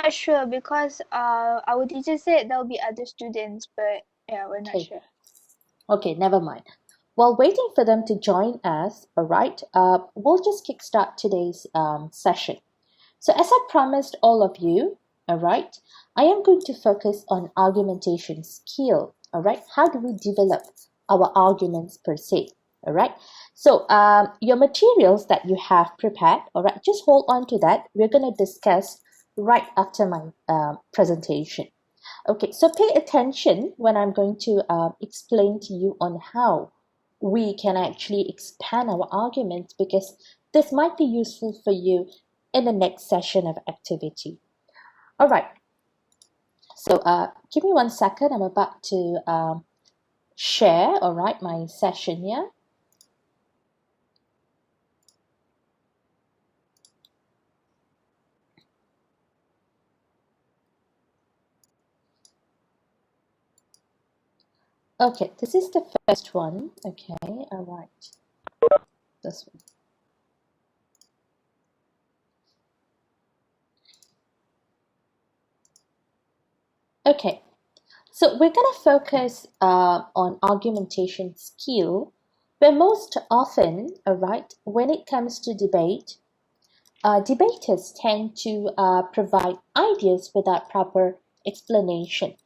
not sure because our teacher said there'll be other students, but yeah, we're not Okay. sure. Okay, never mind. While waiting for them to join us, all right, we'll just kickstart today's session. So as I promised all of you, all right, I am going to focus on argumentation skill, all right? How do we develop our arguments per se, all right? So your materials that you have prepared, all right, just hold on to that. We're going to discuss right after my presentation. Okay, so pay attention when I'm going to explain to you on how we can actually expand our arguments, because this might be useful for you in the next session of activity. All right, so give me 1 second. I'm about to share, all right, my session here. Okay, this is the first one. Okay, all right, this one. Okay, so we're going to focus on argumentation skill, where most often, right, when it comes to debate, debaters tend to provide ideas without proper explanation.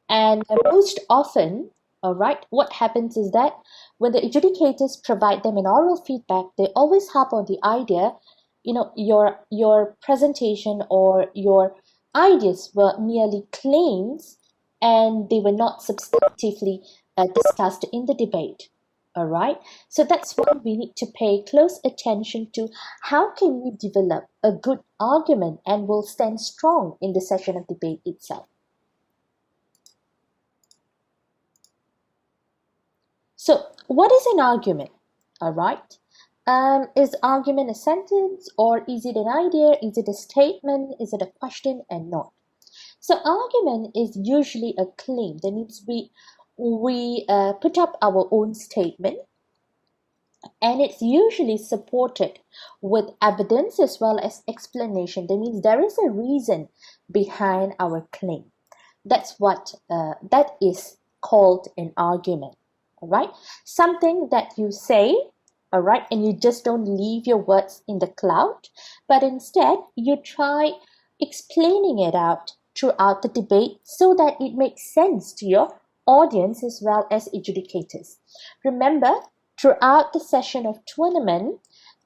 And most often, all right, what happens is that when the adjudicators provide them an oral feedback, they always harp on the idea, your presentation or your ideas were merely claims and they were not substantively discussed in the debate. All right, so that's why we need to pay close attention to how can we develop a good argument and will stand strong in the session of debate itself. So, what is an argument? All right. Is argument a sentence, or is it an idea? Is it a statement? Is it a question and not? So, argument is usually a claim. That means we put up our own statement, and it's usually supported with evidence as well as explanation. That means there is a reason behind our claim. That's what that is called an argument. All right, something that you say, all right, and you just don't leave your words in the cloud, but instead you try explaining it out throughout the debate so that it makes sense to your audience as well as adjudicators. Remember, throughout the session of tournament,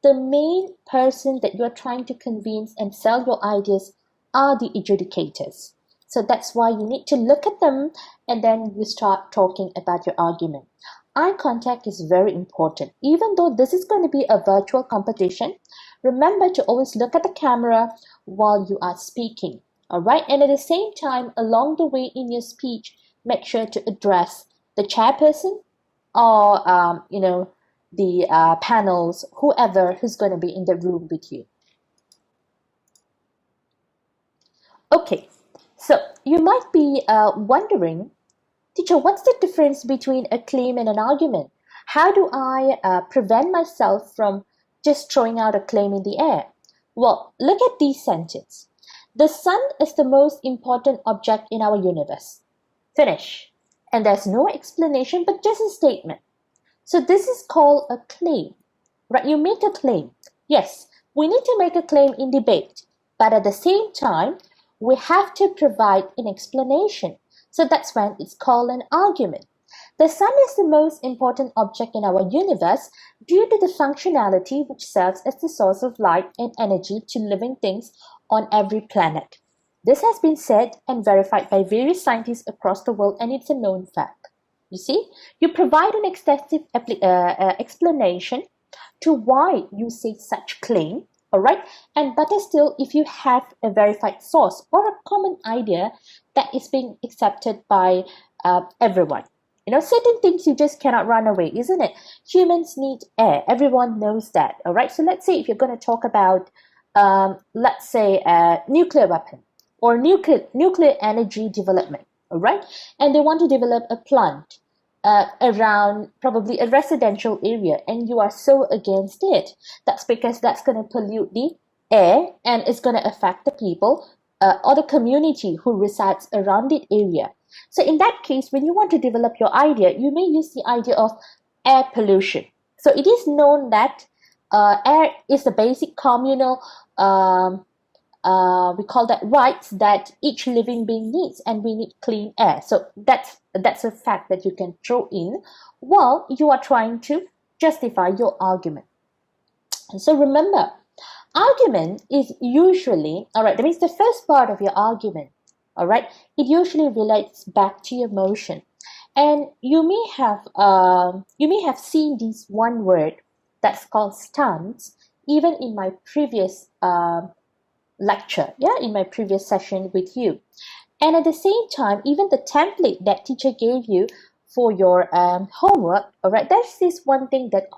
the main person that you're trying to convince and sell your ideas are the adjudicators. So that's why you need to look at them and then you start talking about your argument. Eye contact is very important. Even though this is going to be a virtual competition, remember to always look at the camera while you are speaking. All right, and at the same time, along the way in your speech, make sure to address the chairperson or the panels, whoever who's going to be in the room with you. Okay, so you might be wondering, teacher, what's the difference between a claim and an argument? How do I prevent myself from just throwing out a claim in the air? Well, look at these sentences. The sun is the most important object in our universe. Finish. And there's no explanation but just a statement. So this is called a claim, right? You make a claim. Yes, we need to make a claim in debate, but at the same time, we have to provide an explanation. So that's when it's called an argument. The sun is the most important object in our universe due to the functionality which serves as the source of light and energy to living things on every planet. This has been said and verified by various scientists across the world, and it's a known fact. You see, you provide an extensive explanation to why you say such claim, all right? And better still, if you have a verified source or a common idea that is being accepted by everyone. You know, certain things you just cannot run away, isn't it? Humans need air. Everyone knows that, all right? So let's say if you're going to talk about, let's say, a nuclear weapon or nuclear energy development, all right? And they want to develop a plant around probably a residential area, and you are so against it. That's because that's going to pollute the air and it's going to affect the people or the community who resides around the area. So in that case, when you want to develop your idea, you may use the idea of air pollution. So it is known that air is the basic communal, we call that rights that each living being needs, and we need clean air. So that's a fact that you can throw in while you are trying to justify your argument. And so remember, argument is usually, all right, that means the first part of your argument, all right, it usually relates back to your motion. And you may have seen this one word that's called stance even in my previous lecture, in my previous session with you. And at the same time, even the template that teacher gave you for your homework, all right, there's this one thing that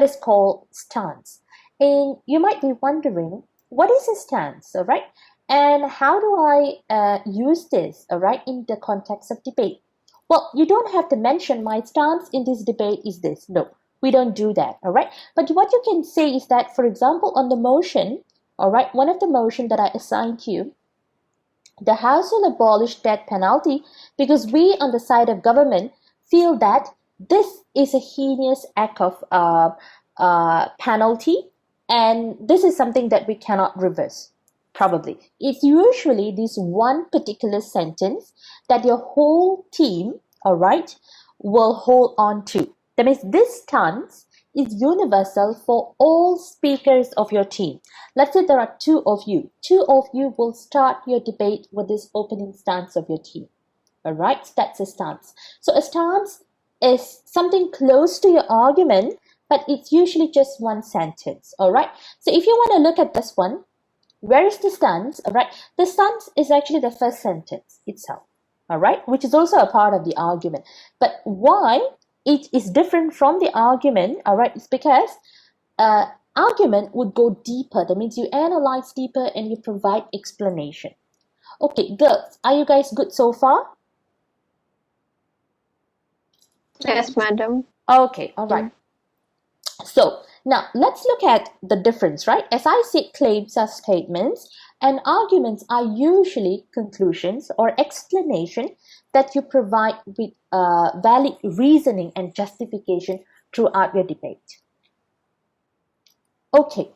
is called stance. And you might be wondering, what is a stance, all right? And how do I use this, all right, in the context of debate? Well, you don't have to mention my stance in this debate is this. No, we don't do that, all right? But what you can say is that, for example, on the motion, all right, one of the motion that I assigned to you, the House will abolish death penalty because we on the side of government feel that this is a heinous act of penalty, and this is something that we cannot reverse. Probably. It's usually this one particular sentence that your whole team, all right, will hold on to. That means this stance is universal for all speakers of your team. Let's say there are two of you. Two of you will start your debate with this opening stance of your team. All right, that's a stance. So a stance is something close to your argument, but it's usually just one sentence. All right. So if you want to look at this one, where is the stance? All right. The stance is actually the first sentence itself. All right, which is also a part of the argument. But why it is different from the argument, all right, is because argument would go deeper. That means you analyze deeper and you provide explanation. Okay, girls, are you guys good so far? Yes, madam. Okay, all right. So now let's look at the difference, right? As I said, claims are statements and arguments are usually conclusions or explanation that you provide with valid reasoning and justification throughout your debate. Okay,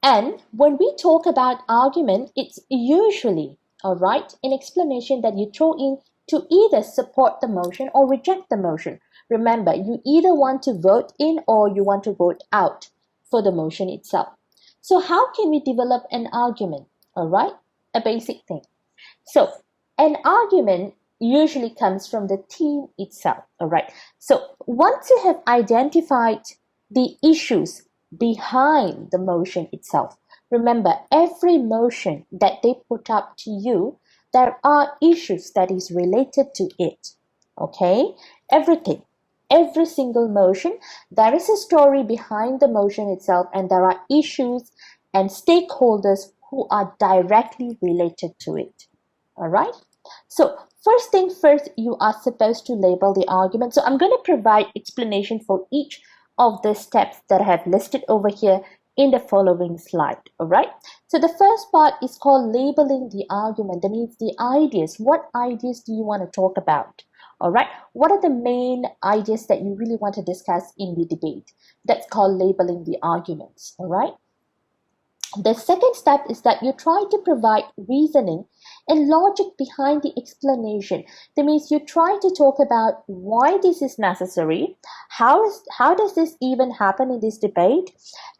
and when we talk about argument, it's usually, all right, an explanation that you throw in to either support the motion or reject the motion. Remember, you either want to vote in or you want to vote out for the motion itself. So how can we develop an argument? All right, a basic thing. So an argument usually comes from the team itself. All right. So once you have identified the issues behind the motion itself, remember every motion that they put up to you, there are issues that is related to it. Okay, everything. Every single motion, there is a story behind the motion itself, and there are issues and stakeholders who are directly related to it. All right. So first thing first, you are supposed to label the argument. So I'm going to provide explanation for each of the steps that I have listed over here in the following slide. All right. So the first part is called labeling the argument. That means the ideas. What ideas do you want to talk about? All right, what are the main ideas that you really want to discuss in the debate? That's called labeling the arguments. All right. The second step is that you try to provide reasoning and logic behind the explanation. That means you try to talk about why this is necessary, how does this even happen in this debate,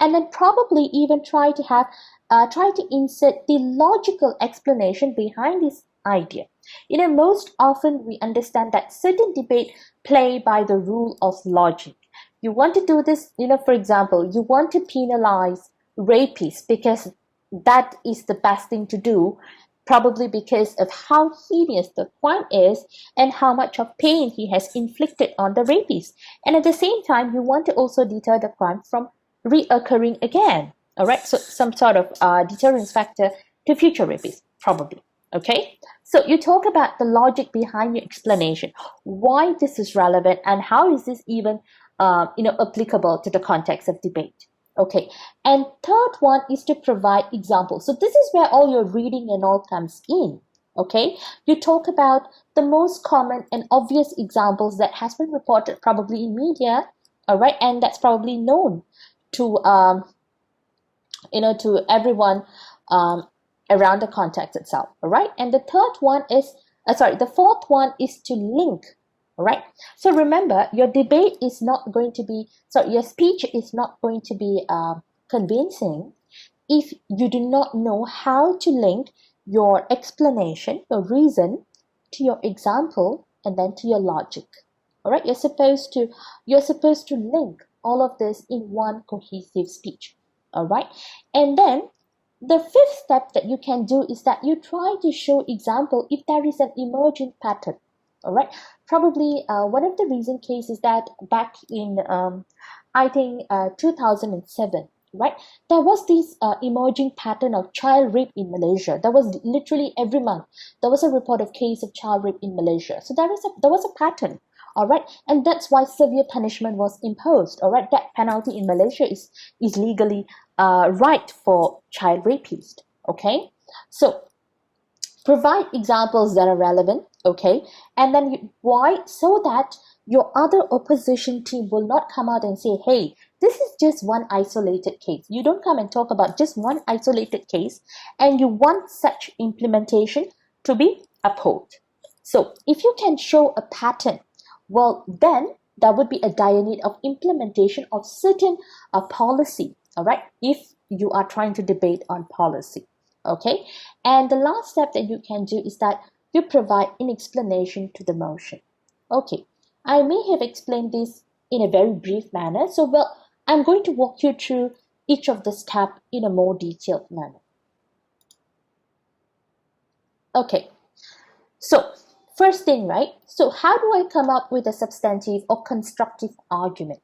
and then probably even try to insert the logical explanation behind this idea. Most often we understand that certain debate play by the rule of logic. You want to do this, for example, you want to penalize rapists because that is the best thing to do, probably because of how heinous the crime is and how much of pain he has inflicted on the rapist. And at the same time, you want to also deter the crime from reoccurring again. All right, so some sort of deterrence factor to future rapists, probably. Okay, so you talk about the logic behind your explanation, why this is relevant and how is this even applicable to the context of debate. Okay, and third one is to provide examples. So this is where all your reading and all comes in. Okay, you talk about the most common and obvious examples that has been reported probably in media, all right, and that's probably known to to everyone um, around the context itself, all right. And the third one is the fourth one is to link. All right. So remember, your debate is not going to be, your speech is not going to be convincing if you do not know how to link your explanation, your reason, to your example, and then to your logic. All right. You're supposed to link all of this in one cohesive speech. All right. And then the fifth step that you can do is that you try to show example if there is an emergent pattern. All right. Probably one of the recent cases that back in I think 2007, right? There was this emerging pattern of child rape in Malaysia. There was literally every month there was a report of case of child rape in Malaysia. So there was a pattern. All right, and that's why severe punishment was imposed. All right, death penalty in Malaysia is legally right for child rapists. Okay, so provide examples that are relevant. Okay, and then why? So that your other opposition team will not come out and say, hey, this is just one isolated case. You don't come and talk about just one isolated case, and you want such implementation to be upheld. So if you can show a pattern, well, then there would be a dire need of implementation of certain policy, all right, if you are trying to debate on policy, okay? And the last step that you can do is that you provide an explanation to the motion. Okay, I may have explained this in a very brief manner, so well, I'm going to walk you through each of the steps in a more detailed manner. Okay, so first thing, right? So how do I come up with a substantive or constructive argument?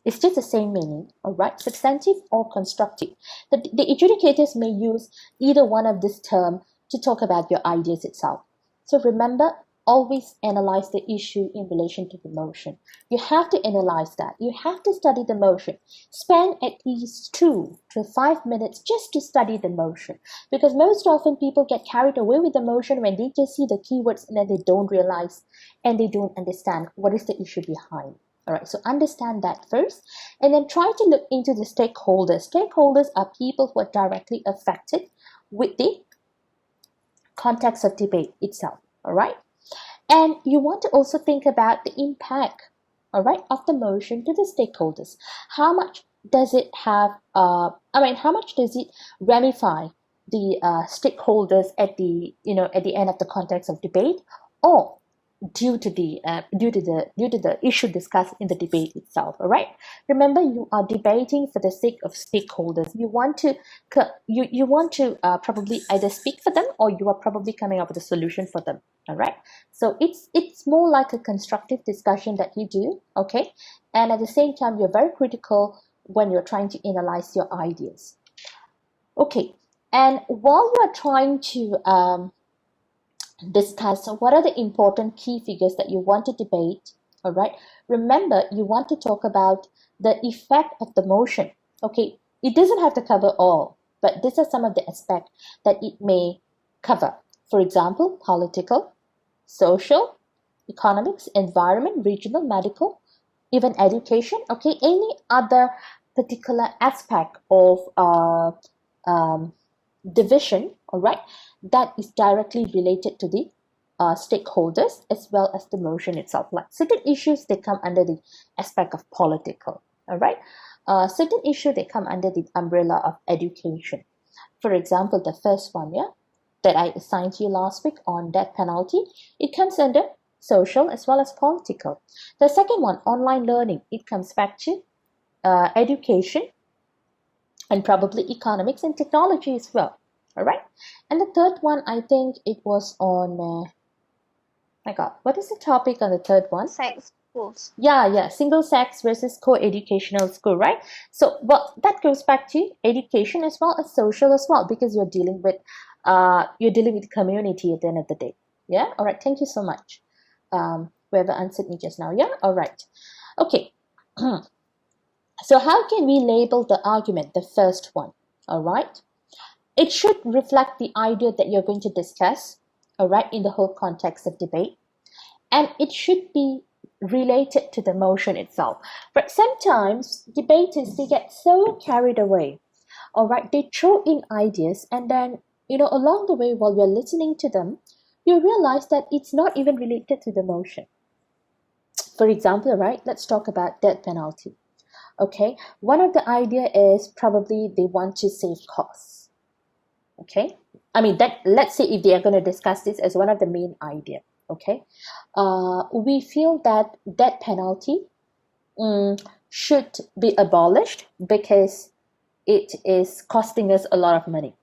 It's just the same meaning, all right? Substantive or constructive. The adjudicators may use either one of this term to talk about your ideas itself. So remember, always analyze the issue in relation to the motion. You have to analyze that. You have to study the motion. Spend at least 2 to 5 minutes just to study the motion. Because most often people get carried away with the motion when they just see the keywords and then they don't realize and they don't understand what is the issue behind. All right, so understand that first, and then try to look into the stakeholders. Stakeholders are people who are directly affected with the context of debate itself, all right? And you want to also think about the impact, all right, of the motion to the stakeholders. How much does it have, how much does it ramify the stakeholders at the end of the context of debate, or due to the issue discussed in the debate itself. All right. Remember, you are debating for the sake of stakeholders. You want to probably either speak for them, or you are probably coming up with a solution for them. All right. So it's more like a constructive discussion that you do. Okay. And at the same time, you're very critical when you're trying to analyze your ideas. Okay. And while you are trying to discuss what are the important key figures that you want to debate, all right, remember, you want to talk about the effect of the motion. Okay, it doesn't have to cover all, but these are some of the aspects that it may cover. For example, political, social, economics, environment, regional, medical, even education. Okay, any other particular aspect of division, all right, that is directly related to the stakeholders as well as the motion itself. Like certain issues, they come under the aspect of political, all right. Certain issues, they come under the umbrella of education. For example, the first one, yeah, that I assigned to you last week on death penalty, it comes under social as well as political. The second one, online learning, it comes back to education and probably economics and technology as well. All right. And the third one, I think it was on, my God, what is the topic on the third one? Sex schools. Yeah, single sex versus co-educational school, right? So, well, that goes back to education as well as social as well, because you're dealing with community at the end of the day. Yeah. All right. Thank you so much. Whoever answered me just now. Yeah. All right. Okay. So how can we label the argument, the first one? All right. It should reflect the idea that you're going to discuss, all right, in the whole context of debate. And it should be related to the motion itself. But sometimes debaters, they get so carried away, all right, they throw in ideas, and then, along the way, while you're listening to them, you realize that it's not even related to the motion. For example, right, let's talk about death penalty. Okay, one of the idea is probably they want to save costs. Okay, I mean that. Let's say if they are going to discuss this as one of the main idea. Okay, we feel that death penalty should be abolished because it is costing us a lot of money.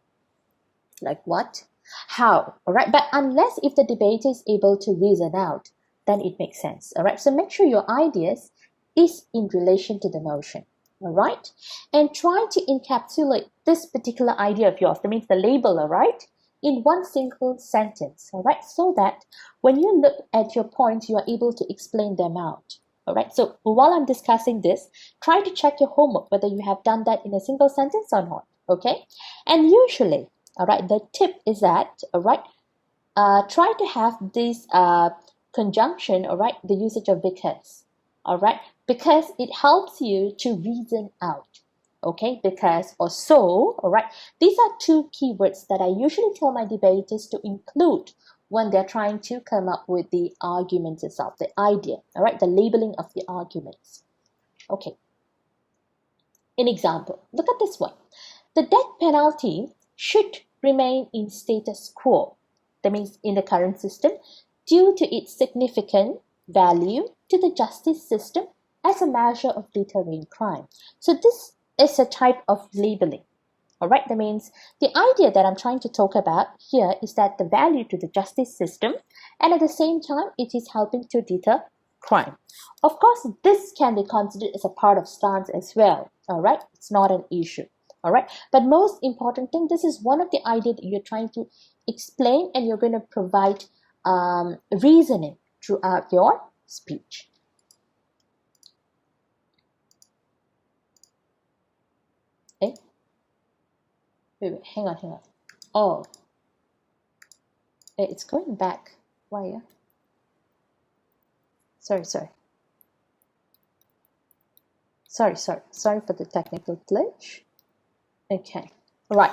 Like what? How? All right, but unless if the debater is able to reason out, then it makes sense. All right, so make sure your ideas is in relation to the motion. All right, and try to encapsulate this particular idea of yours, that means the label, all right, in one single sentence. All right, so that when you look at your points, you are able to explain them out. All right, so while I'm discussing this, try to check your homework whether you have done that in a single sentence or not. Okay, and usually, all right, the tip is that, all right, try to have this conjunction, all right, the usage of because, all right, because it helps you to reason out. Okay, because or so, all right, these are two keywords that I usually tell my debaters to include when they're trying to come up with the argument itself, the idea, all right, the labeling of the arguments. Okay, an example, look at this one. The death penalty should remain in status quo, that means in the current system, due to its significant value to the justice system as a measure of deterring crime. So this is a type of labeling. All right, that means the idea that I'm trying to talk about here is that the value to the justice system, and at the same time, it is helping to deter crime. Of course, this can be considered as a part of stance as well. All right, it's not an issue. All right, but most important thing, this is one of the ideas that you're trying to explain, and you're going to provide reasoning throughout your speech. Okay, wait, hang on. Oh, it's going back. Why? Yeah? Sorry. Sorry for the technical glitch. Okay, all right.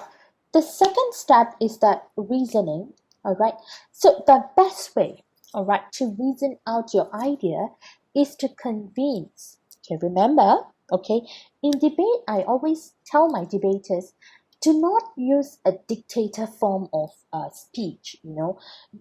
The second step is that reasoning. All right. So the best way, all right, to reason out your idea is to convince. Okay, remember, okay, in debate, I always tell my debaters, do not use a dictator form of speech.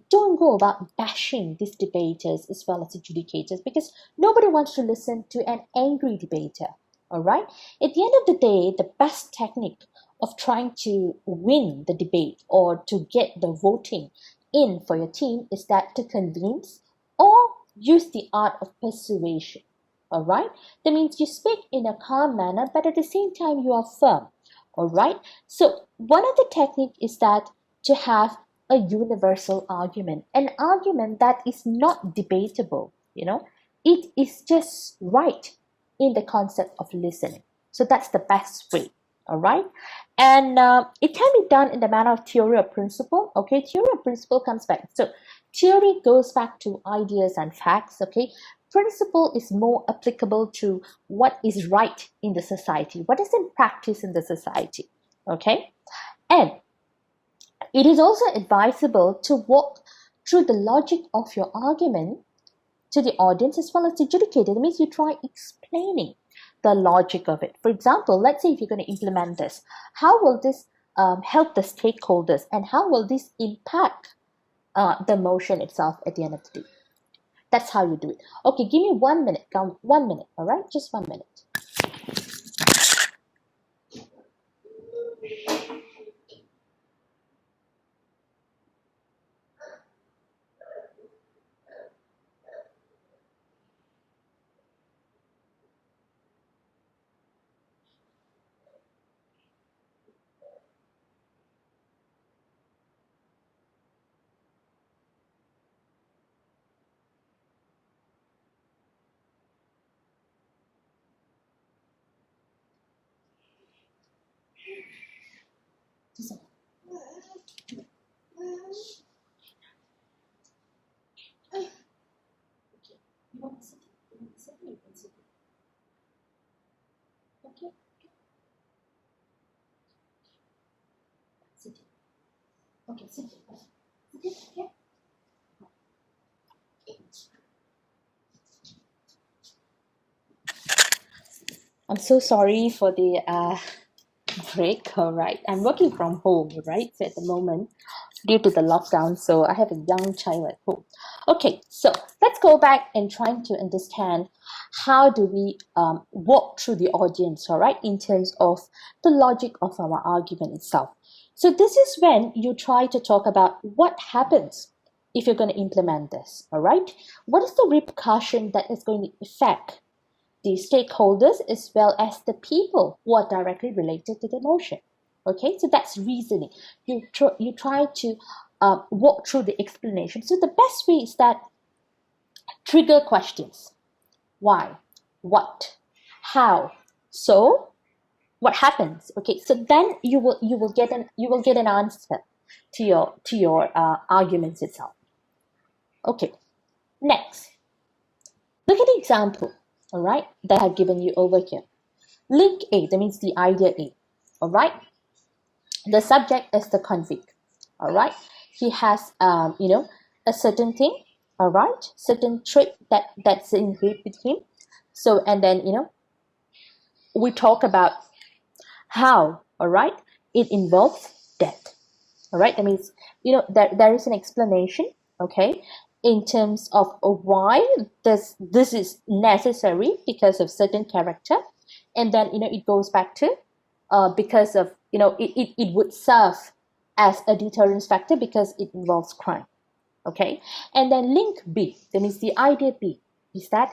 Don't go about bashing these debaters as well as adjudicators, because nobody wants to listen to an angry debater. All right, at the end of the day, the best technique of trying to win the debate or to get the voting in for your team is that to convince or use the art of persuasion. All right, that means you speak in a calm manner, but at the same time you are firm. All right, so one of the technique is that to have a universal argument, an argument that is not debatable. It is just right in the concept of listening. So that's the best way. All right, and it can be done in the manner of theory or principle. Okay, theory or principle comes back. So theory goes back to ideas and facts. Okay, principle is more applicable to what is right in the society, what is in practice in the society. Okay, and it is also advisable to walk through the logic of your argument to the audience as well as the adjudicator. That means you try explaining the logic of it. For example, let's say if you're going to implement this, how will this help the stakeholders, and how will this impact the motion itself at the end of the day? That's how you do it. Okay, give me 1 minute. Count 1 minute. All right, just 1 minute. Okay. You want to sit? You want to sit? You can sit. Okay. Sit. Okay, sit. Sit. Okay. I'm so sorry for the break. All right, I'm working from home, right? So at the moment, due to the lockdown, so I have a young child at home. Okay, so let's go back and trying to understand how do we walk through the audience, all right, in terms of the logic of our argument itself. So this is when you try to talk about what happens if you're going to implement this, all right? What is the repercussion that is going to affect the stakeholders as well as the people who are directly related to the motion? Okay, so that's reasoning. You try to walk through the explanation. So the best way is that trigger questions. Why? What? How? So what happens? Okay, so then you will get an answer to your arguments itself. Okay, next, look at the example. All right, that I've given you over here. Link A, that means the idea A. All right, the subject is the convict. All right, he has a certain thing. All right, certain trait that's inherent with him. So and then we talk about how. All right, it involves death. All right, that means there is an explanation. Okay, in terms of why this is necessary because of certain character, and then it goes back to because of it would serve as a deterrence factor because it involves crime. Okay, and then link B, that means the idea B is that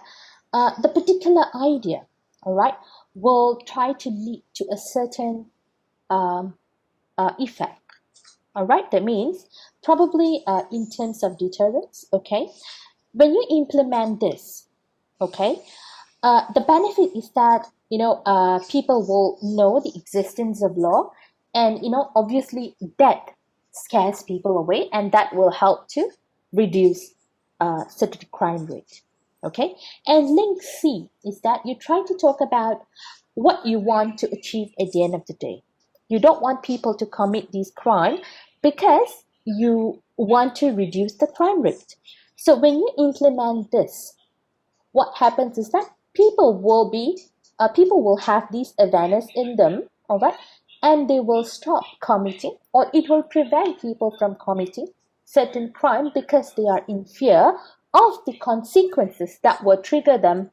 the particular idea, all right, will try to lead to a certain effect. All right, that means probably in terms of deterrence. Okay, when you implement this, okay, the benefit is that people will know the existence of law, and obviously that scares people away, and that will help to reduce certain crime rate. Okay, and link C is that you try to talk about what you want to achieve at the end of the day. You don't want people to commit these crimes because you want to reduce the crime rate. So when you implement this, what happens is that people will have this awareness in them, all right, and they will stop committing, or it will prevent people from committing certain crime because they are in fear of the consequences that will trigger them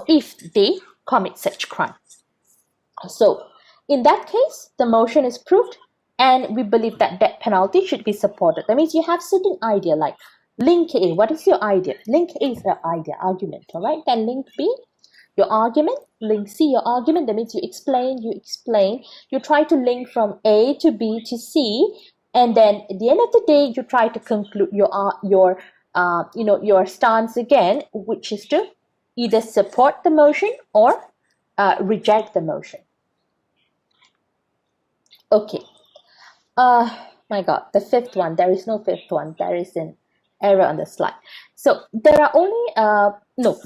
if they commit such crime. So in that case, the motion is proved, and we believe that death penalty should be supported. That means you have certain idea like link A. What is your idea? Link A is your idea, argument, all right? Then link B, your argument. Link C, your argument. That means you explain. You try to link from A to B to C, and then at the end of the day, you try to conclude your stance again, which is to either support the motion or reject the motion. Okay. My God, the fifth one. There is no fifth one. There is an error on the slide. So there are only no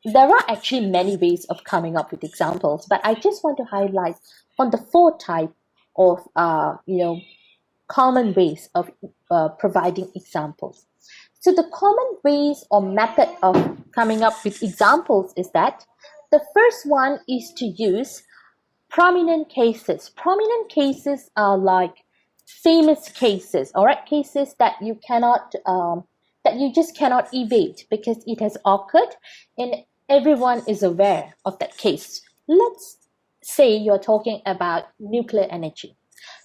there are actually many ways of coming up with examples, but I just want to highlight on the four type of common ways of providing examples. So the common ways or method of coming up with examples is that the first one is to use prominent cases. Prominent cases are like famous cases, all right, cases that you just cannot evade because it has occurred and everyone is aware of that case. Let's say you're talking about nuclear energy.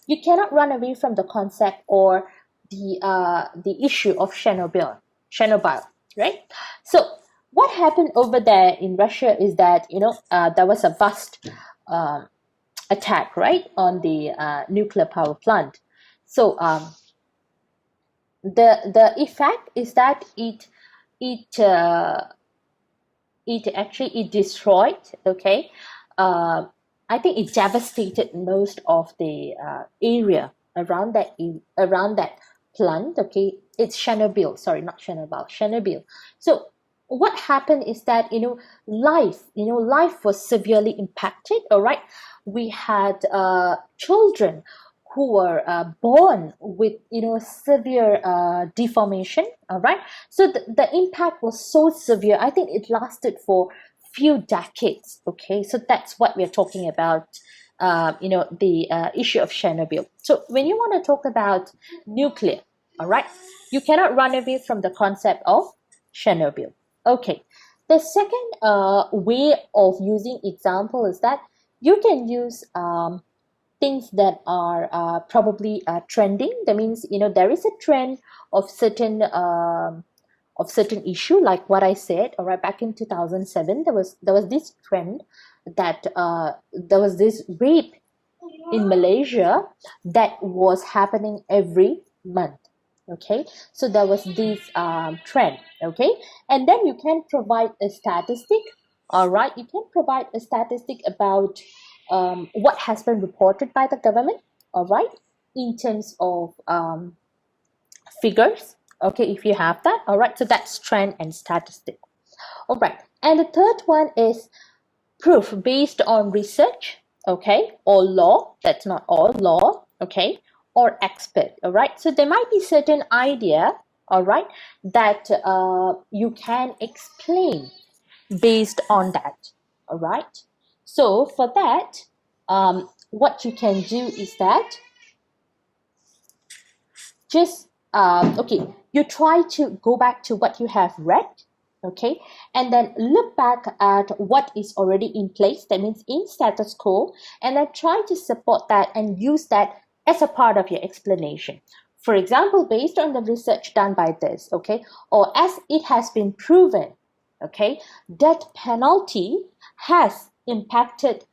You cannot run away from the concept or the issue of Chernobyl, right? So what happened over there in Russia is that there was a vast attack, right, on the nuclear power plant. So the effect is that it destroyed. Okay, I think it devastated most of the area around that plant. Okay, it's Chernobyl. Sorry, not Chernobyl. Chernobyl. So what happened is that life was severely impacted. All right, we had children who were born with severe deformation. All right, so the impact was so severe. I think it lasted for few decades. Okay, so that's what we're talking about. The issue of Chernobyl. So when you want to talk about nuclear, all right, you cannot run away from the concept of Chernobyl. Okay, the second way of using example is that you can use things that are probably trending. That means there is a trend of certain issue, like what I said. All right, back in 2007, there was this trend that there was this rape in Malaysia that was happening every month. Okay, so there was this trend. Okay, and then you can provide a statistic. All right, you can provide a statistic about what has been reported by the government. All right, in terms of figures. Okay, if you have that. All right, so that's trend and statistic. All right, and the third one is proof based on research, okay, or law. That's not all law, okay, or expert. All right, so there might be certain idea, all right, that you can explain based on that. All right, so for that, what you can do is that just okay, you try to go back to what you have read, okay, and then look back at what is already in place, that means in status quo, and then try to support that and use that as a part of your explanation. For example, based on the research done by this, okay, or as it has been proven, okay, death penalty has impacted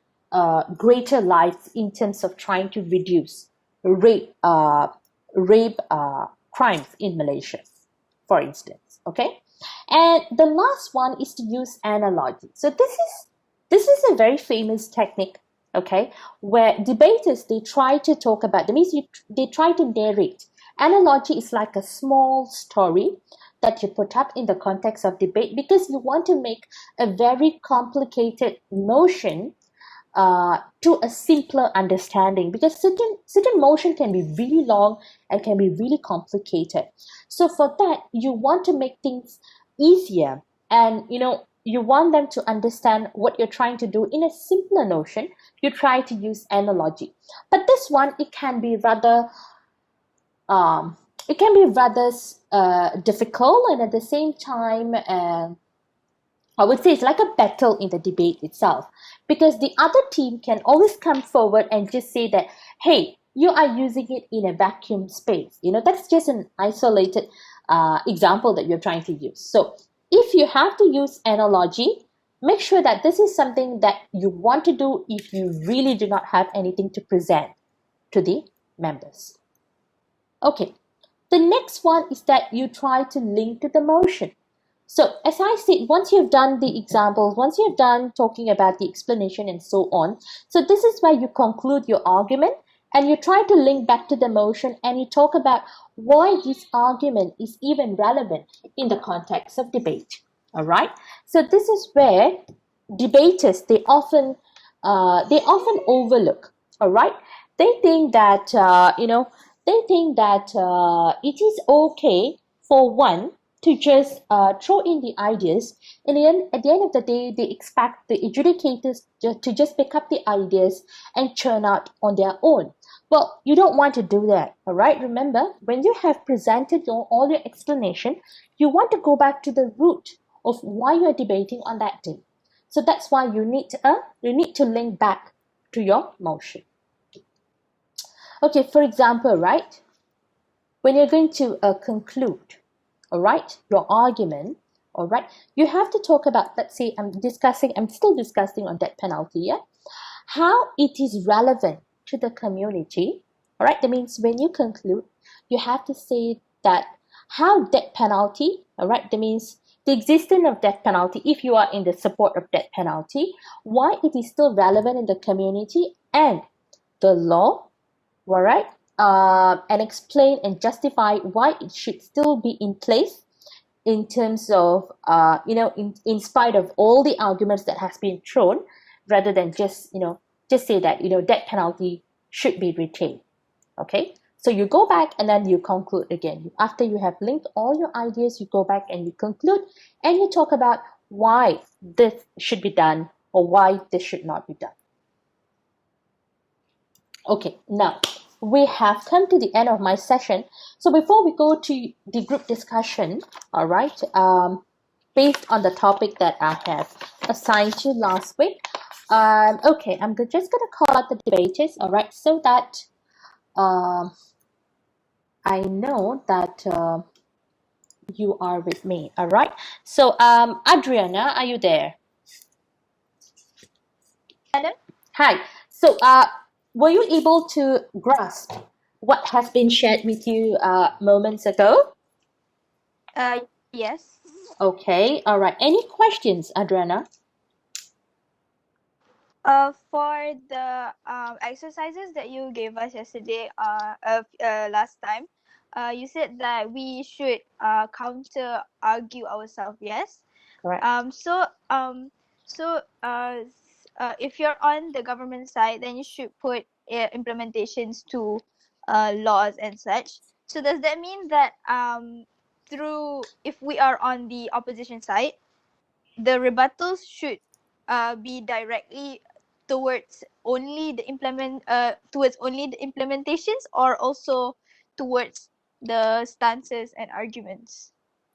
greater lives in terms of trying to reduce rape crimes in Malaysia, for instance. Okay, and the last one is to use analogy. So this is a very famous technique. Okay, where debaters, they try to talk about, that means they try to narrate. Analogy is like a small story that you put up in the context of debate, because you want to make a very complicated notion to a simpler understanding, because certain motion can be really long and can be really complicated. So for that, you want to make things easier, and you want them to understand what you're trying to do in a simpler notion. You try to use analogy, but this one, it can be rather difficult, and at the same time, I would say it's like a battle in the debate itself, because the other team can always come forward and just say that, hey, you are using it in a vacuum space. That's just an isolated example that you're trying to use. So if you have to use analogy, make sure that this is something that you want to do if you really do not have anything to present to the members. Okay, the next one is that you try to link to the motion. So as I said, once you've done the examples, once you've done talking about the explanation and so on, so this is where you conclude your argument, and you try to link back to the motion, and you talk about why this argument is even relevant in the context of debate. All right. So this is where debaters, they often overlook. All right. They think that it is okay for one to just throw in the ideas, and then at the end of the day, they expect the adjudicators to just pick up the ideas and churn out on their own. Well, you don't want to do that, all right? Remember, when you have presented all your explanation, you want to go back to the root of why you're debating on that day. So that's why you need to link back to your motion. Okay, for example, right, when you're going to conclude, all right, your argument, all right, you have to talk about, let's say I'm still discussing on death penalty, yeah, how it is relevant to the community. All right, that means when you conclude, you have to say that how death penalty, all right, that means the existence of death penalty, if you are in the support of death penalty, why it is still relevant in the community, and the law, all right, and explain and justify why it should still be in place in terms of, in spite of all the arguments that has been thrown, rather than just say that, death penalty should be retained. Okay, so you go back and then you conclude again. After you have linked all your ideas, you go back and you conclude and you talk about why this should be done or why this should not be done. Okay, now we have come to the end of my session. So before we go to the group discussion, all right, based on the topic that I have assigned you last week, okay, I'm just going to call out the debaters, all right, so that I know that you are with me, all right? So, Adriana, are you there? Madam? Hi. So, were you able to grasp what has been shared with you moments ago? Yes. Okay, all right. Any questions, Adriana? For the exercises that you gave us yesterday, last time, you said that we should counter argue ourselves. Yes. Correct. If you're on the government side, then you should put implementations to laws and such. So does that mean that if we are on the opposition side, the rebuttals should be directly towards only the implementations, or also towards the stances and arguments?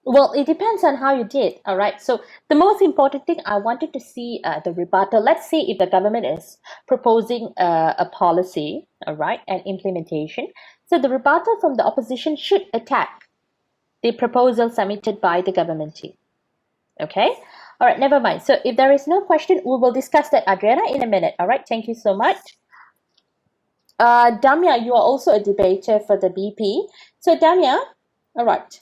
Well, it depends on how you did, all right? So the most important thing, I wanted to see the rebuttal. Let's say if the government is proposing a policy, all right, and implementation. So the rebuttal from the opposition should attack the proposal submitted by the government team. Okay? All right, never mind. So if there is no question, we will discuss that, Adriana, in a minute. All right, thank you so much. Damia, you are also a debater for the BP. So Damia, all right.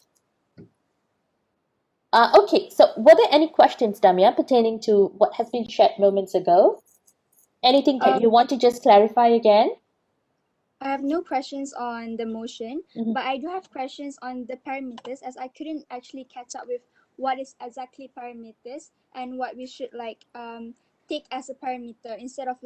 Okay, so were there any questions, Damia, pertaining to what has been shared moments ago? Anything that you want to just clarify again? I have no questions on the motion, Mhm. but I do have questions on the parameters, as I couldn't actually catch up with what is exactly parameters and what we should take as a parameter instead of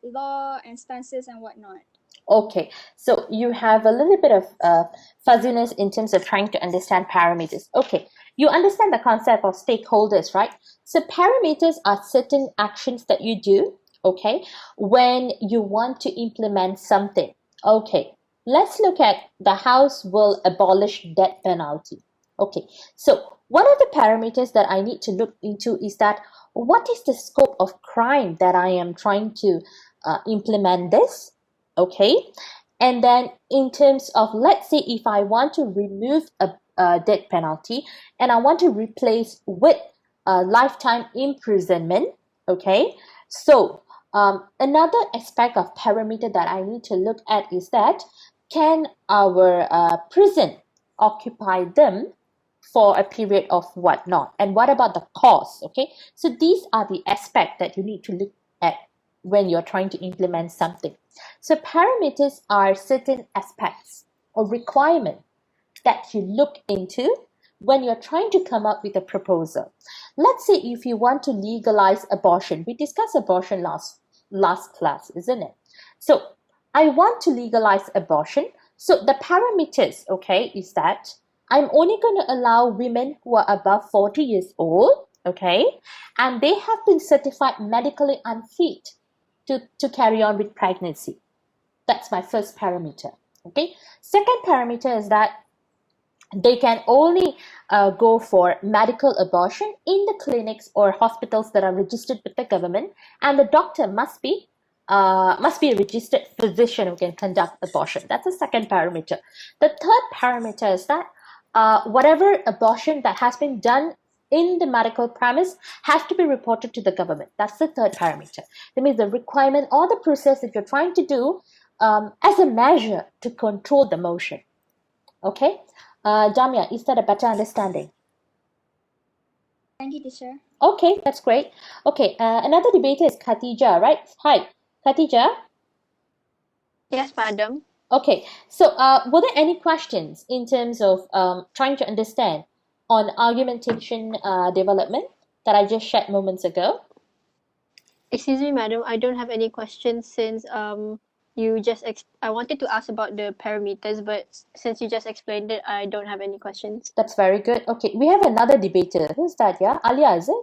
law and stances and whatnot. Okay, so you have a little bit of fuzziness in terms of trying to understand parameters. Okay, you understand the concept of stakeholders, right? So parameters are certain actions that you do, okay, when you want to implement something. Okay, let's look at the House will abolish death penalty. Okay, so one of the parameters that I need to look into is that what is the scope of crime that I am trying to implement this? Okay, and then in terms of, let's say if I want to remove a death penalty and I want to replace with a lifetime imprisonment, okay, so another aspect of parameter that I need to look at is that can our prison occupy them for a period of whatnot, and what about the cost? Okay, so these are the aspects that you need to look at when you're trying to implement something. So parameters are certain aspects or requirements that you look into when you're trying to come up with a proposal. Let's say if you want to legalize abortion. We discussed abortion last class, isn't it? So I want to legalize abortion. So the parameters, okay, is that I'm only going to allow women who are above 40 years old, okay, and they have been certified medically unfit to carry on with pregnancy. That's my first parameter. Okay. Second parameter is that they can only go for medical abortion in the clinics or hospitals that are registered with the government, and the doctor must be a registered physician who can conduct abortion. That's the second parameter. The third parameter is that whatever abortion that has been done in the medical premise has to be reported to the government. That's the third parameter. That means the requirement or the process that you're trying to do as a measure to control the motion. Okay, Jamia, is that a better understanding? Thank you, teacher. Okay, that's great. Okay, another debater is Khatija, right? Hi, Khatija. Yes, madam. Okay, so were there any questions in terms of trying to understand on argumentation development that I just shared moments ago? Excuse me, madam, I don't have any questions since you just I wanted to ask about the parameters, but since you just explained it, I don't have any questions. That's very good. Okay, we have another debater. Who's that? Yeah, Alia, is it?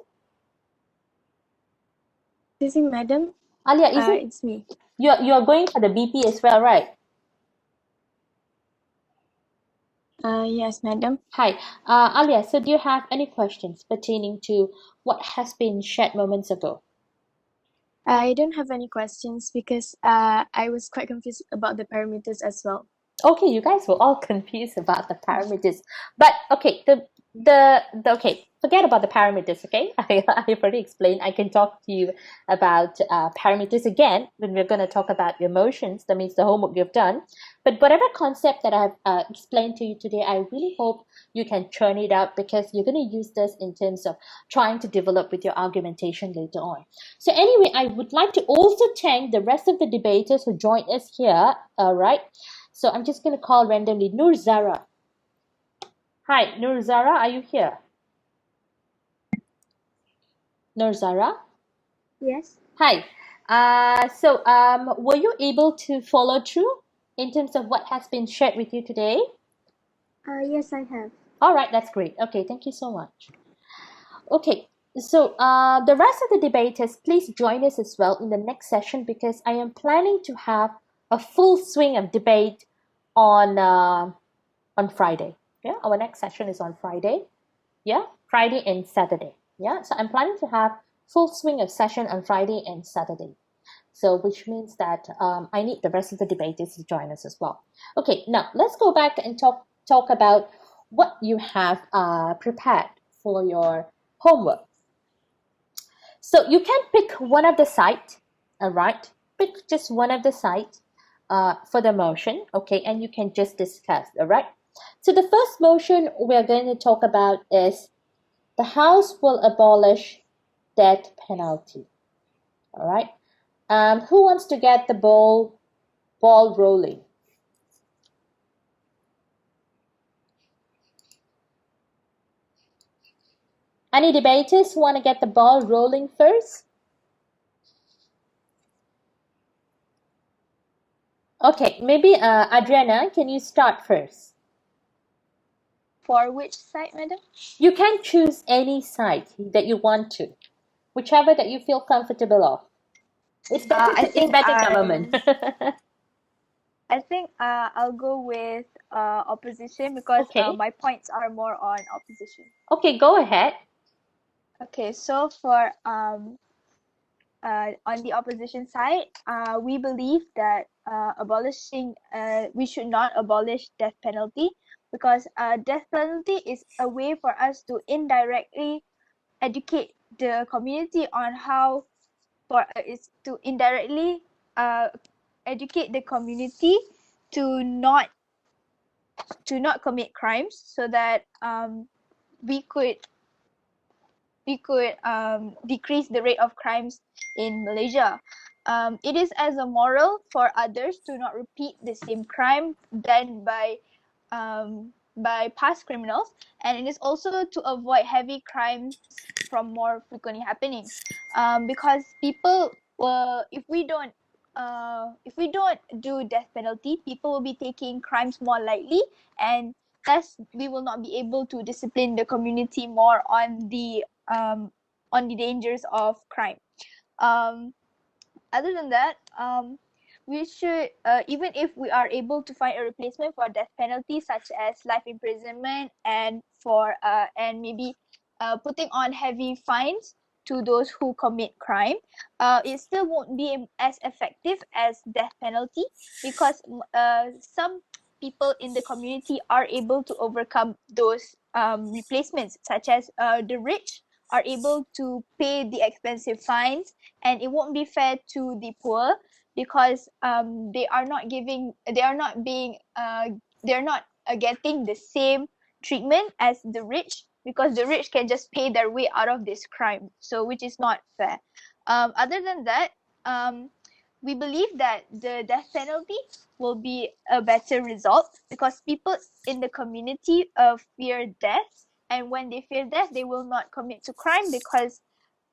Excuse me, madam. Alia, is it? It's me. You're going for the BP as well, right? Yes, madam. Hi, Alia. So do you have any questions pertaining to what has been shared moments ago? I don't have any questions because I was quite confused about the parameters as well. Okay, you guys were all confused about the parameters, but okay, okay, forget about the parameters. Okay, I've already explained. I can talk to you about parameters again when we're going to talk about emotions. That means the homework you've done. But whatever concept that I've explained to you today, I really hope you can churn it out because you're going to use this in terms of trying to develop with your argumentation later on. So anyway, I would like to also thank the rest of the debaters who joined us here. Right. So I'm just going to call randomly Nur Zara. Hi, Nur Zara, are you here? Nur Zara? Yes. Hi. Were you able to follow through in terms of what has been shared with you today? Yes, I have. All right, that's great. Okay, thank you so much. Okay, so the rest of the debaters, please join us as well in the next session because I am planning to have a full swing of debate on Friday. Yeah, our next session is on Friday. Yeah, Friday and Saturday. Yeah, so I'm planning to have full swing of session on Friday and Saturday. So which means that I need the rest of the debaters to join us as well. Okay, now let's go back and talk about what you have prepared for your homework. So you can pick one of the sites, all right? Pick just one of the sites for the motion, okay? And you can just discuss, all right? So the first motion we're going to talk about is the House will abolish death penalty, all right? Who wants to get the ball rolling? Any debaters who want to get the ball rolling first? Okay, maybe Adriana, can you start first? For which site, madam? You can choose any site that you want to, whichever that you feel comfortable of. It's better government. I think I'll go with opposition because Okay. my points are more on opposition. Okay, go ahead. Okay, so for on the opposition side, we believe that we should not abolish death penalty because death penalty is a way for us to indirectly educate the community on how is to indirectly educate the community to not commit crimes so that we could decrease the rate of crimes in Malaysia. It is as a moral for others to not repeat the same crime done by past criminals, and it is also to avoid heavy crimes from more frequently happening. Because people if we don't do death penalty, people will be taking crimes more lightly, and thus we will not be able to discipline the community more on the dangers of crime. Other than that, we should even if we are able to find a replacement for death penalty, such as life imprisonment and maybe putting on heavy fines to those who commit crime, it still won't be as effective as death penalty because some people in the community are able to overcome those replacements, such as the rich are able to pay the expensive fines, and it won't be fair to the poor because they're not getting the same treatment as the rich, because the rich can just pay their way out of this crime, so which is not fair. Other than that, we believe that the death penalty will be a better result because people in the community fear death, and when they fear death, they will not commit to crime because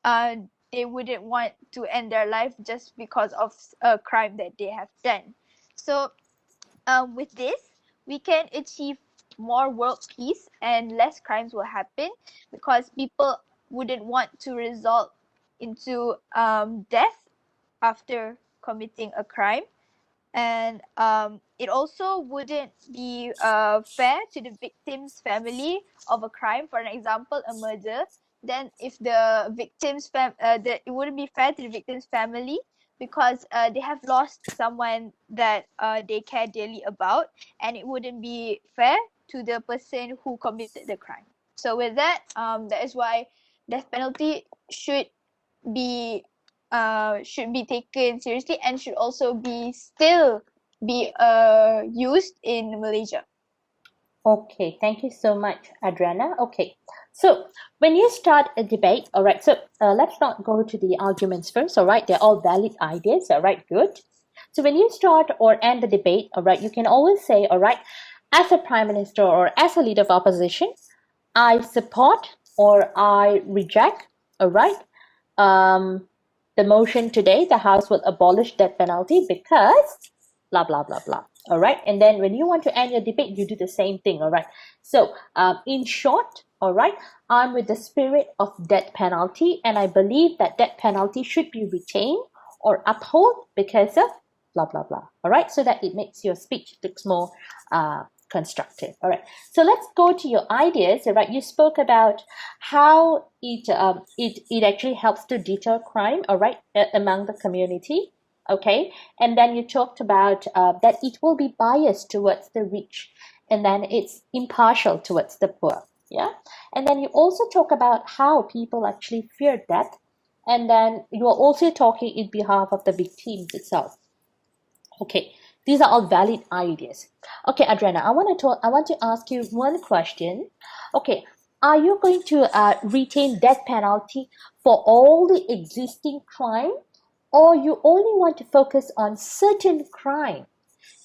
uh, they wouldn't want to end their life just because of a crime that they have done. So with this, we can achieve more world peace and less crimes will happen because people wouldn't want to result into death after committing a crime, and it also wouldn't be fair to the victim's family of a crime. For an example, a murder. Then, if the it wouldn't be fair to the victim's family because they have lost someone that they care dearly about, and it wouldn't be fair to the person who committed the crime. So, with that, that is why death penalty should be taken seriously and should also be still be used in Malaysia. Okay, thank you so much, Adriana. Okay, so when you start a debate, all right, so let's not go to the arguments first, all right, they're all valid ideas, all right, good. So when you start or end the debate, all right, you can always say, all right, as a prime minister or as a leader of opposition, I support or I reject, all right, the motion today, the House will abolish death penalty because blah, blah, blah, blah. All right. And then when you want to end your debate, you do the same thing. All right. So in short, all right, I'm with the spirit of death penalty. And I believe that death penalty should be retained or upheld because of blah, blah, blah. All right. So that it makes your speech looks more constructive. All right. So let's go to your ideas. All right. You spoke about how it actually helps to deter crime. All right. Among the community. Okay, and then you talked about that it will be biased towards the rich, and then it's impartial towards the poor. Yeah, and then you also talk about how people actually fear death, and then you are also talking in behalf of the victims itself. Okay, these are all valid ideas. Okay, Adriana, I want to ask you one question. Okay, are you going to retain death penalty for all the existing crime, or you only want to focus on certain crime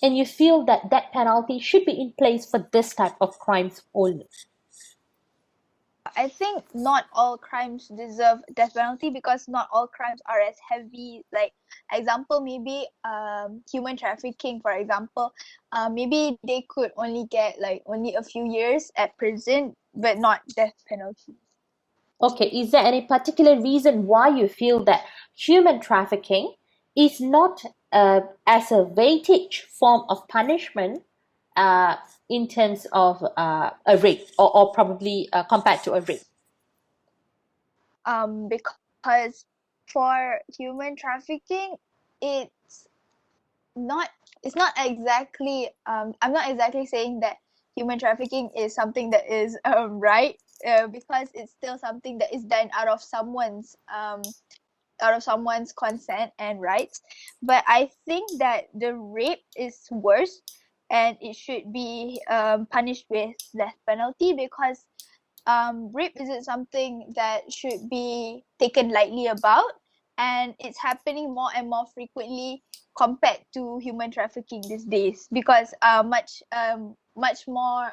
and you feel that death penalty should be in place for this type of crimes only? I think not all crimes deserve death penalty because not all crimes are as heavy. Like example, maybe human trafficking, for example, maybe they could only get like only a few years at prison, but not death penalty. Okay, is there any particular reason why you feel that human trafficking is not as a weightage form of punishment in terms of a rape or probably compared to a rape? Because for human trafficking, it's not it's not exactly I'm not exactly saying that human trafficking is something that is right because it's still something that is done out of someone's consent and rights. But I think that the rape is worse and it should be punished with death penalty because rape isn't something that should be taken lightly about, and it's happening more and more frequently compared to human trafficking these days because much more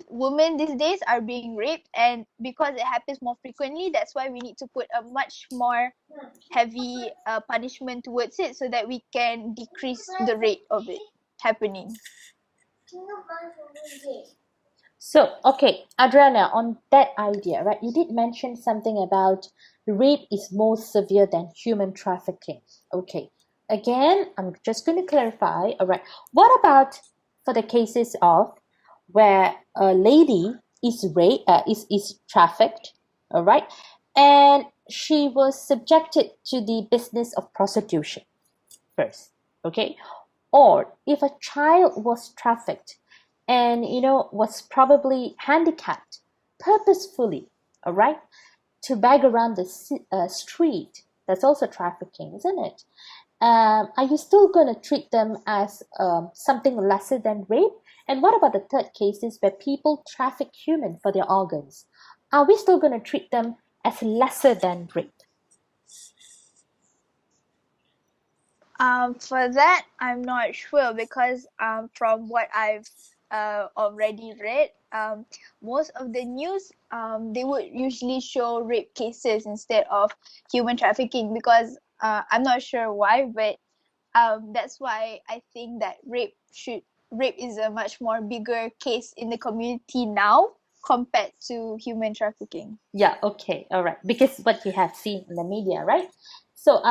women these days are being raped, and because it happens more frequently, that's why we need to put a much more heavy punishment towards it so that we can decrease the rate of it happening. So, okay, Adriana, on that idea, right, you did mention something about rape is more severe than human trafficking. Okay, again, I'm just going to clarify, all right, what about for the cases of where a lady is is trafficked, all right, and she was subjected to the business of prostitution first, okay, or if a child was trafficked and was probably handicapped purposefully, all right, to beg around the street, that's also trafficking, isn't it? Are you still going to treat them as something lesser than rape? And what about the third cases where people traffic humans for their organs? Are we still going to treat them as lesser than rape? For that, I'm not sure because from what I've already read, most of the news they would usually show rape cases instead of human trafficking because I'm not sure why, but that's why I think that rape is a much more bigger case in the community now compared to human trafficking. Yeah, okay, all right. Because what you have seen in the media, right? So,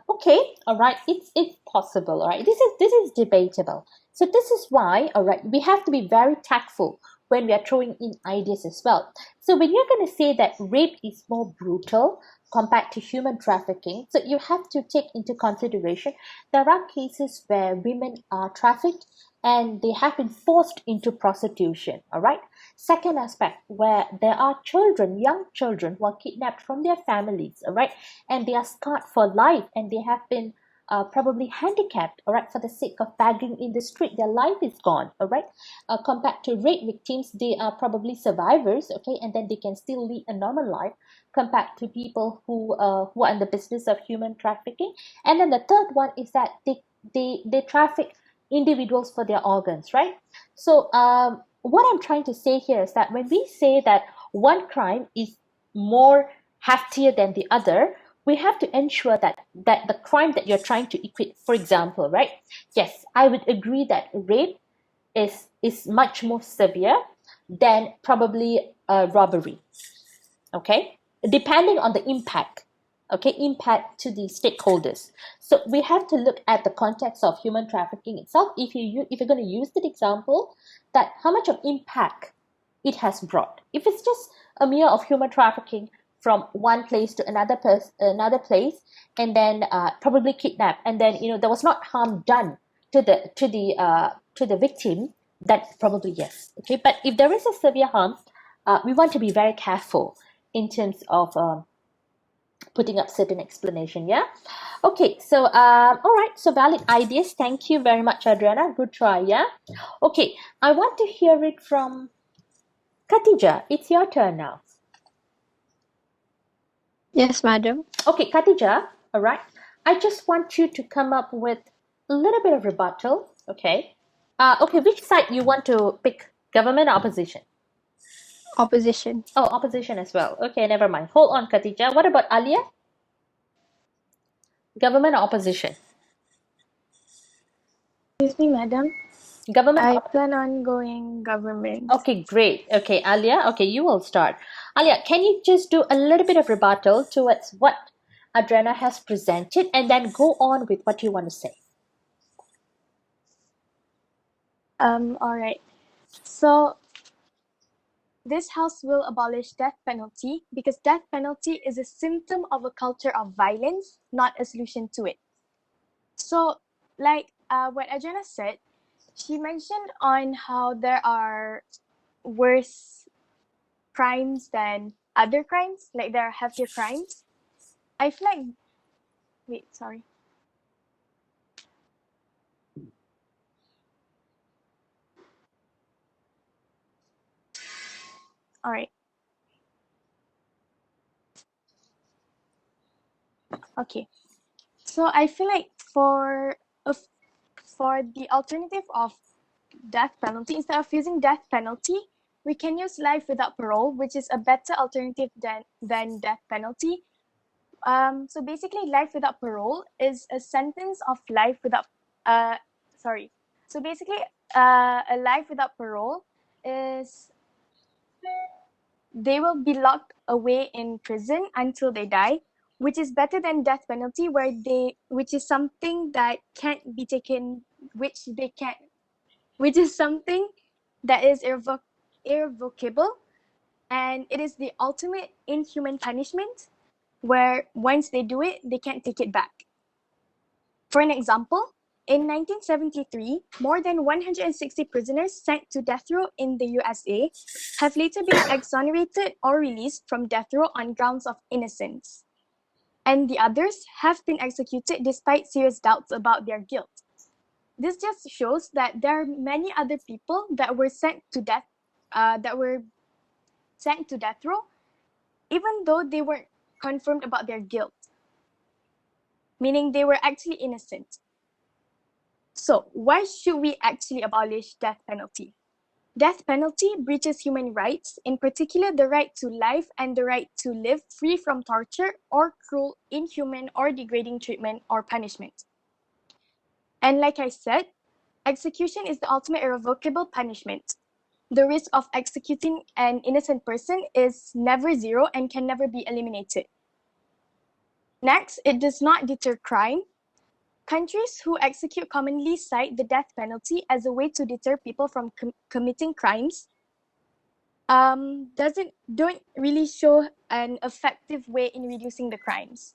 okay, all right. It's possible, all right. This is debatable. So this is why, all right, we have to be very tactful when we are throwing in ideas as well. So when you're going to say that rape is more brutal compared to human trafficking, so you have to take into consideration there are cases where women are trafficked and they have been forced into prostitution, all right. Second aspect, where there are children, young children who are kidnapped from their families, all right, and they are scarred for life and they have been probably handicapped, all right, for the sake of begging in the street. Their life is gone, all right. Compared to rape victims, they are probably survivors, okay, and then they can still lead a normal life compared to people who are in the business of human trafficking. And then the third one is that they traffic individuals for their organs, right? So what I'm trying to say here is that when we say that one crime is more heftier than the other, we have to ensure that the crime that you're trying to equate, for example, right? Yes, I would agree that rape is much more severe than probably robbery, okay? Depending on the impact, okay, impact to the stakeholders. So we have to look at the context of human trafficking itself. If you're going to use that example, that how much of impact it has brought. If it's just a mere of human trafficking from one place to another place, and then probably kidnapped, and then there was not harm done to the victim, then probably yes. Okay, but if there is a severe harm, we want to be very careful in terms of putting up certain explanation. Yeah. Okay. So all right. So valid ideas. Thank you very much, Adriana. Good try. Yeah. Okay. I want to hear it from Khatija. It's your turn now. Yes, madam. Okay, Khatija. All right. I just want you to come up with a little bit of rebuttal. Okay. Okay. Which side you want to pick? Government or opposition? Opposition. Oh, opposition as well. Okay, never mind. Hold on, Khatija. What about Alia? Government or opposition? Excuse me, madam. Government. I plan on going government. Okay, great. Okay, Alia. Okay, you will start. Alia, can you just do a little bit of rebuttal towards what Adriana has presented, and then go on with what you want to say? All right. So this house will abolish death penalty because death penalty is a symptom of a culture of violence, not a solution to it. So, like what Adriana said, she mentioned on how there are worse crimes than other crimes, like there are heftier crimes. I feel like, wait, sorry. All right. Okay. So I feel like for the alternative of death penalty, instead of using death penalty, we can use life without parole, which is a better alternative than death penalty. So basically, life without parole is a sentence of life without. Sorry. So basically, a life without parole is they will be locked away in prison until they die, which is better than death penalty, which is something that can't be taken, which is something that is irrevocable, and it is the ultimate inhuman punishment, where once they do it, they can't take it back. For an example, in 1973, more than 160 prisoners sent to death row in the USA have later been exonerated or released from death row on grounds of innocence, and the others have been executed despite serious doubts about their guilt. This just shows that there are many other people that were sent to death row, even though they weren't confirmed about their guilt, meaning they were actually innocent. So, why should we actually abolish death penalty? Death penalty breaches human rights, in particular the right to life and the right to live free from torture or cruel, inhuman, or degrading treatment or punishment. And like I said, execution is the ultimate irrevocable punishment. The risk of executing an innocent person is never zero and can never be eliminated. Next, it does not deter crime. Countries who execute commonly cite the death penalty as a way to deter people from committing crimes. Don't really show an effective way in reducing the crimes.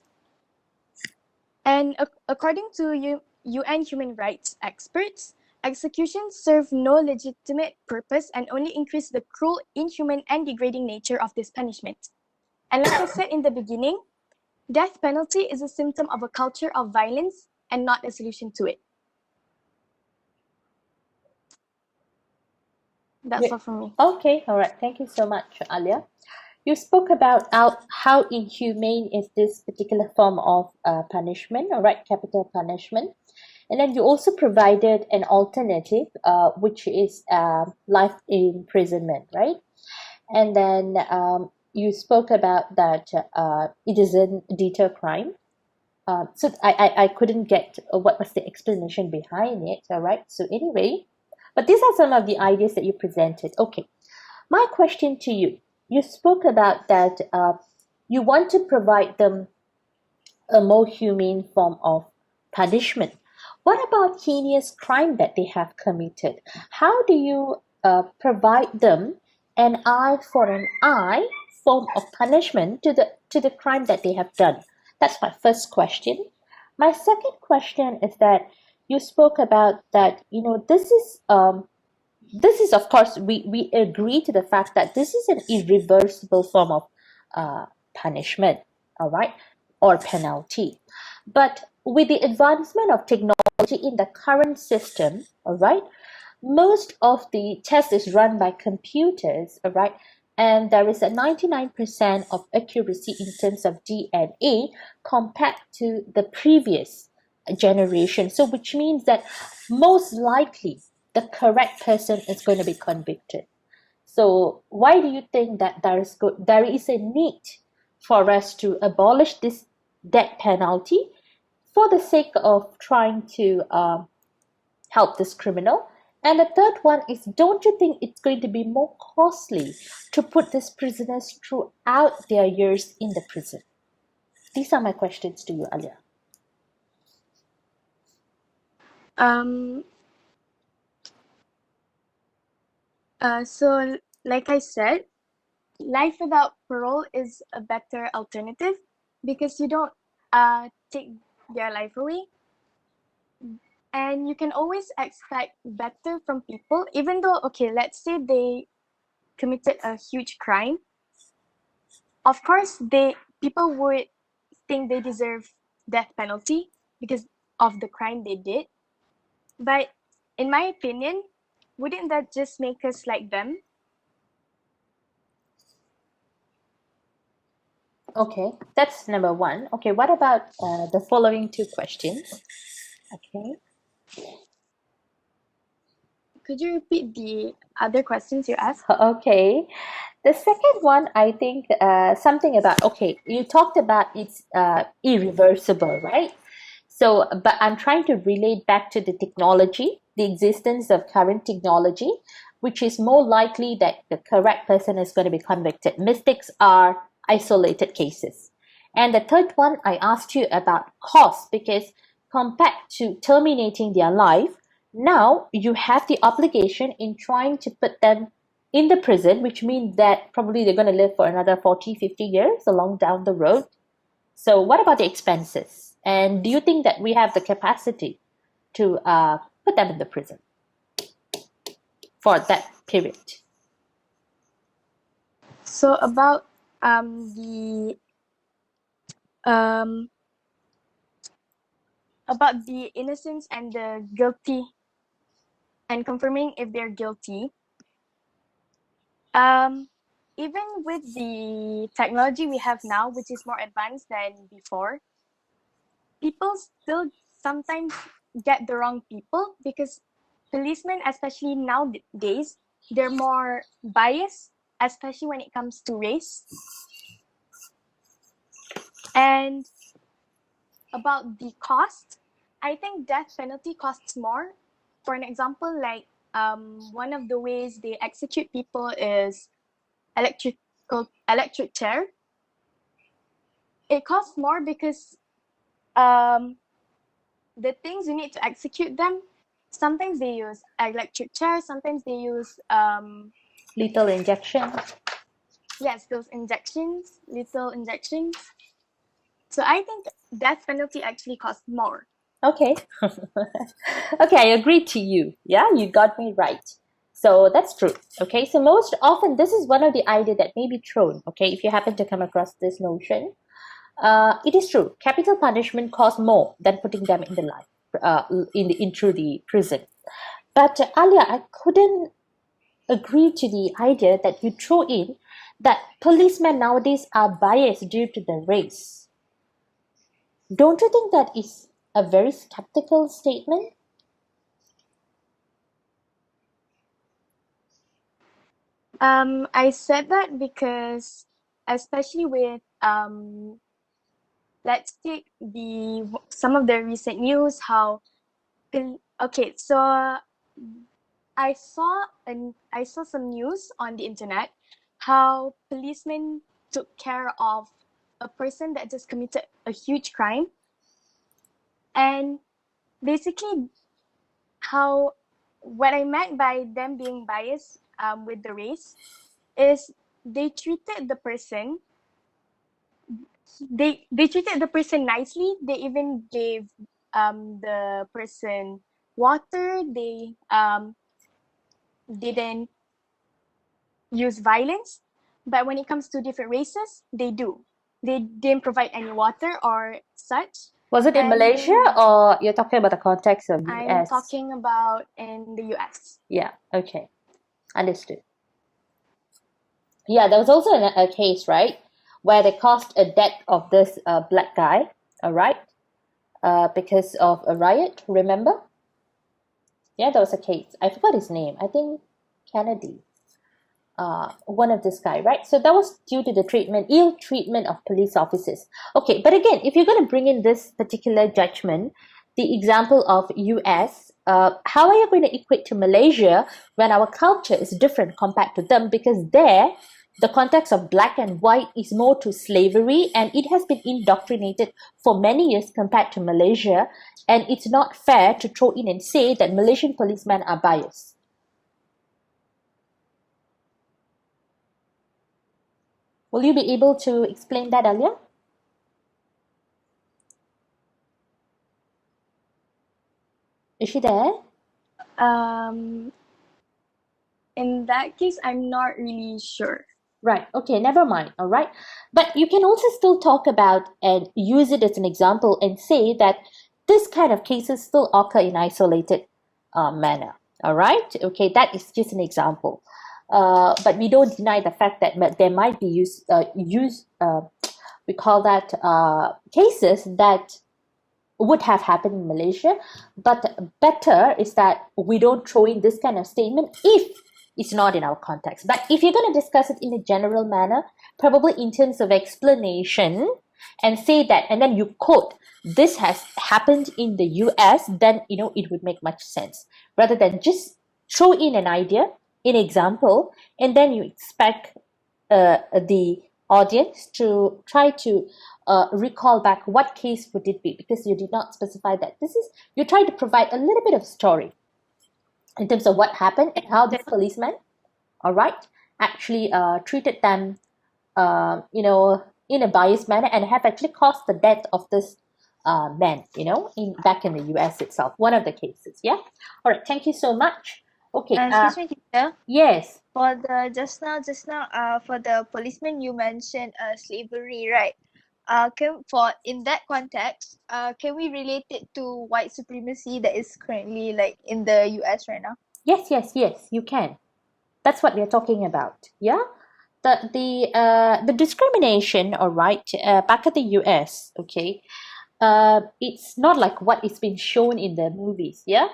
And according to UN human rights experts, executions serve no legitimate purpose and only increase the cruel, inhuman, and degrading nature of this punishment. And like I said in the beginning, death penalty is a symptom of a culture of violence and not a solution to it. That's all from me. Okay, all right. Thank you so much, Alia. You spoke about how inhumane is this particular form of punishment, all right, capital punishment. And then you also provided an alternative, which is life imprisonment, right? And then you spoke about that it doesn't deter crime. So I couldn't get what was the explanation behind it, all right? So anyway, but these are some of the ideas that you presented. Okay, my question to you, you spoke about that you want to provide them a more humane form of punishment. What about heinous crime that they have committed? How do you provide them an eye for an eye form of punishment to the crime that they have done? That's my first question. My second question is that you spoke about that, you know, this is of course we agree to the fact that this is an irreversible form of punishment, all right, or penalty. But with the advancement of technology in the current system, all right, most of the test is run by computers, all right, and there is a 99% of accuracy in terms of DNA compared to the previous generation. So which means that most likely the correct person is going to be convicted. So why do you think that there is a need for us to abolish this death penalty for the sake of trying to help this criminal? And the third one is, don't you think it's going to be more costly to put these prisoners throughout their years in the prison? These are my questions to you, Alia. So like I said, life without parole is a better alternative because you don't take their life away, and you can always expect better from people, even though, okay, let's say they committed a huge crime. Of course, people would think they deserve death penalty because of the crime they did. But in my opinion, wouldn't that just make us like them? Okay, that's number one. Okay, what about the following two questions? Okay. Could you repeat the other questions you asked? Okay. The second one, I think something about, okay, you talked about it's irreversible, right? So, but I'm trying to relate back to the technology, the existence of current technology, which is more likely that the correct person is going to be convicted. Mistakes are isolated cases. And the third one, I asked you about cost, because compared to terminating their life, now you have the obligation in trying to put them in the prison, which means that probably they're going to live for another 40, 50 years along down the road. So what about the expenses? And do you think that we have the capacity to put them in the prison for that period? So um, about the innocence and the guilty and confirming if they're guilty. Even with the technology we have now, which is more advanced than before, people still sometimes get the wrong people, because policemen, especially nowadays, they're more biased, especially when it comes to race. And about the cost, I think death penalty costs more. For an example, like one of the ways they execute people is electric chair. It costs more because the things you need to execute them, sometimes they use electric chair, sometimes they use Lethal injection. yes, those injections, lethal injections. So I think death penalty actually costs more. Okay. Okay, I agree to you. Yeah, you got me right. So that's true. Okay, so most often this is one of the idea that may be thrown. Okay, if you happen to come across this notion, it is true. Capital punishment costs more than putting them in the life, into the prison. But Alia, I couldn't agree to the idea that you throw in that policemen nowadays are biased due to the race. Don't you think that is a very skeptical statement? I said that because, especially with let's take some of the recent news. Okay, so I saw some news on the internet how policemen took care of a person that just committed a huge crime, and basically how what I meant by them being biased with the race is they treated the person they treated the person nicely. They even gave the person water. They didn't use violence. But when it comes to different races, they do. They didn't provide any water or such. Was it in And Malaysia or you're talking about the context of I'm US? talking about in the US. Yeah, okay. Understood. Yeah, there was also a case, right, where they caused a death of this black guy, all right, because of a riot, remember? Yeah, there was a case. I forgot his name. I think Kennedy. One of this guy, right? So that was due to the ill treatment of police officers. Okay, but again, if you're going to bring in this particular judgment, the example of US, how are you going to equate to Malaysia when our culture is different compared to them? Because there, the context of black and white is more to slavery, and it has been indoctrinated for many years compared to Malaysia, and it's not fair to throw in and say that Malaysian policemen are biased. Will you be able to explain that, Alia? Is she there? In that case, I'm not really sure. Right. Okay, never mind. All right. But you can also still talk about and use it as an example and say that this kind of cases still occur in isolated manner. All right. Okay, that is just an example. But we don't deny the fact that there might be we call that cases that would have happened in Malaysia. But better is that we don't throw in this kind of statement if it's not in our context. But if you're going to discuss it in a general manner, probably in terms of explanation, and say that, and then you quote, this has happened in the US, then it would make much sense. Rather than just throw in an idea, an example, and then you expect the audience to try to recall back what case would it be, because you did not specify that. You try to provide a little bit of story in terms of what happened and how this policeman, all right, actually treated them, in a biased manner, and have actually caused the death of this man, back in the US itself. One of the cases, yeah. All right, thank you so much. Okay. Excuse me, teacher. Yes. For the just now, for the policeman you mentioned slavery, right? In that context, can we relate it to white supremacy that is currently like in the US right now? Yes, you can. That's what we're talking about. Yeah. The discrimination, all right, back at the US, okay, it's not like what is being shown in the movies. Yeah,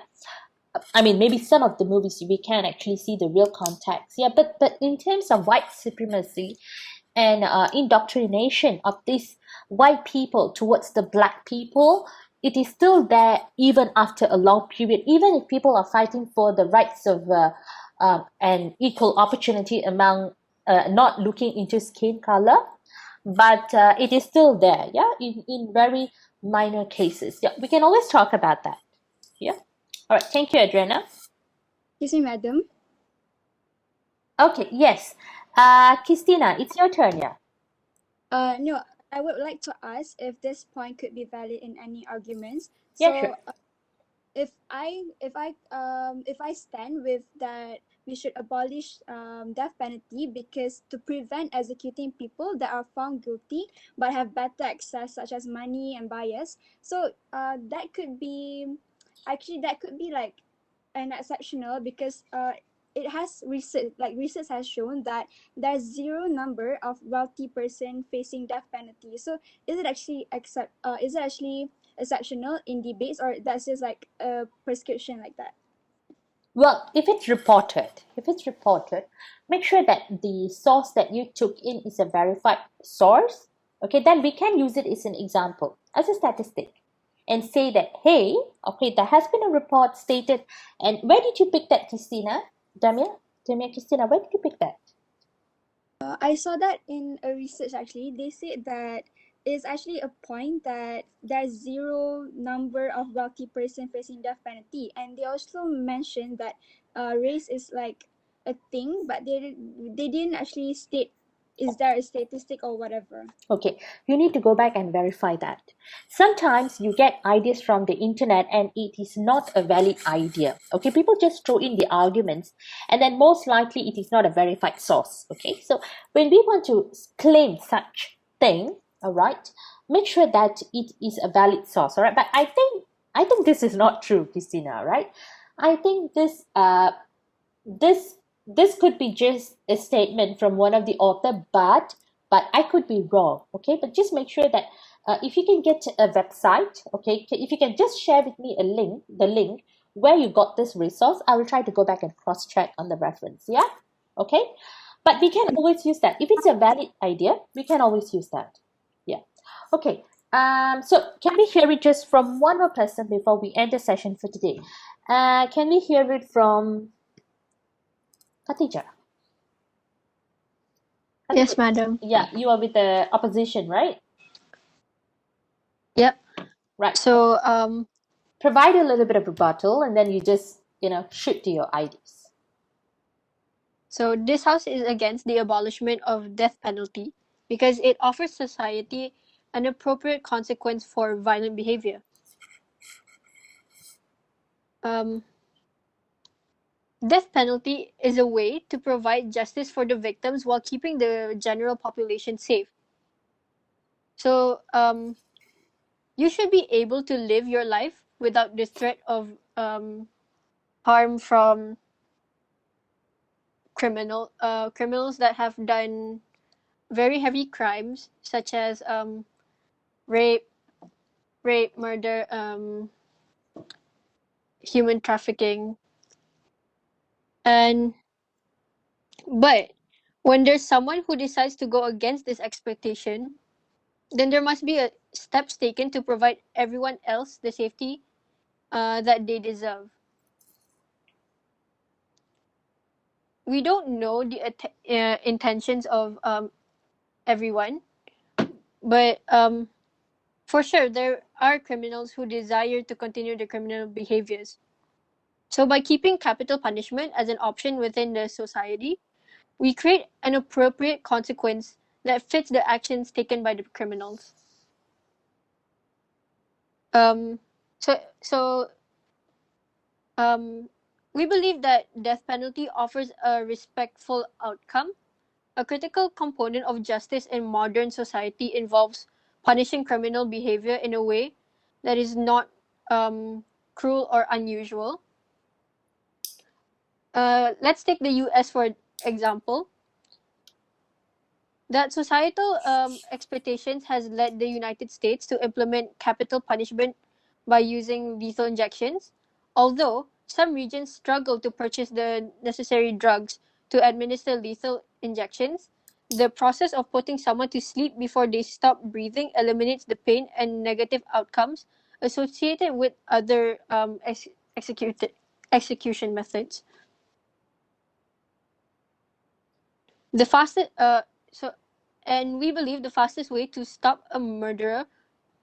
I mean, maybe some of the movies we can actually see the real context. Yeah, but in terms of white supremacy and indoctrination of these white people towards the black people, it is still there even after a long period. Even if people are fighting for the rights of and equal opportunity among not looking into skin color, but it is still there. Yeah, in very minor cases. Yeah, we can always talk about that. Yeah. All right. Thank you, Adriana. Excuse me, madam. Okay. Yes. Christina, it's your turn. Yeah. No, I would like to ask if this point could be valid in any arguments. Yeah. Sure. So if I stand with that we should abolish death penalty, because to prevent executing people that are found guilty but have better access such as money and bias. So that could be like an exceptional, because it has research has shown that there's zero number of wealthy person facing death penalty. So is it actually exceptional in debates, or that's just like a prescription like that? Well, if it's reported, make sure that the source that you took in is a verified source. Okay, then we can use it as an example, as a statistic, and say that, hey, okay, there has been a report stated, and where did you pick that, Christina? Damia, Christina, where did you pick that? I saw that in a research. Actually, they said that it's actually a point that there's zero number of wealthy person facing death penalty, and they also mentioned that race is like a thing, but they didn't actually state is there a statistic or whatever. Okay, you need to go back and verify that. Sometimes you get ideas from the internet and it is not a valid idea. Okay, people just throw in the arguments and then most likely it is not a verified source. Okay, so when we want to claim such thing, all right, make sure that it is a valid source. All right, but I think this is not true, Christina. Right? I think this this could be just a statement from one of the author, but I could be wrong. Okay, but just make sure that if you can get a website, okay, if you can just share with me the link where you got this resource, I will try to go back and cross check on the reference. Yeah, okay, but we can always use that if it's a valid idea. We can always use that. Yeah, okay. So can we hear it just from one more person before we end the session for today? Can we hear it from Khatija? Yes, madam. Yeah, you are with the opposition, right? Yep. Right. So Provide a little bit of rebuttal and then you just, shoot to your ideas. So this house is against the abolishment of death penalty because it offers society an appropriate consequence for violent behavior. Death penalty is a way to provide justice for the victims while keeping the general population safe. So you should be able to live your life without the threat of harm from criminals that have done very heavy crimes such as rape, murder, human trafficking, but when there's someone who decides to go against this expectation, then there must be steps taken to provide everyone else the safety that they deserve. We don't know the intentions of everyone, but for sure there are criminals who desire to continue their criminal behaviors. So by keeping capital punishment as an option within the society, we create an appropriate consequence that fits the actions taken by the criminals. So we believe that death penalty offers a respectful outcome. A critical component of justice in modern society involves punishing criminal behavior in a way that is not cruel or unusual. Let's take the US for example. That societal expectations has led the United States to implement capital punishment by using lethal injections, although some regions struggle to purchase the necessary drugs to administer lethal injections. The process of putting someone to sleep before they stop breathing eliminates the pain and negative outcomes associated with other execution methods. The fastest, and we believe the fastest way to stop a murderer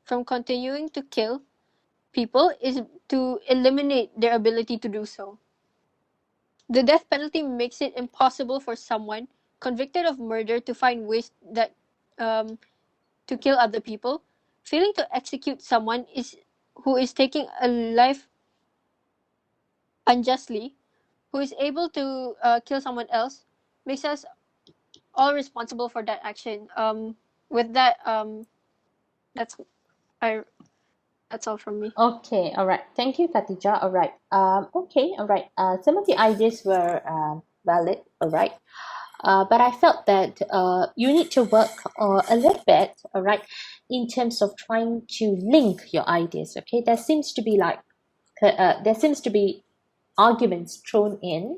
from continuing to kill people is to eliminate their ability to do so. The death penalty makes it impossible for someone convicted of murder to find ways that to kill other people. Failing to execute someone who is taking a life unjustly, who is able to kill someone else, makes us all responsible for that action. With that, that's I that's all from me. Okay, all right. Thank you, Katija. All right. Okay, all right. Some of the ideas were valid. All right. But I felt that you need to work a little bit, all right, in terms of trying to link your ideas. Okay, there seems to be arguments thrown in,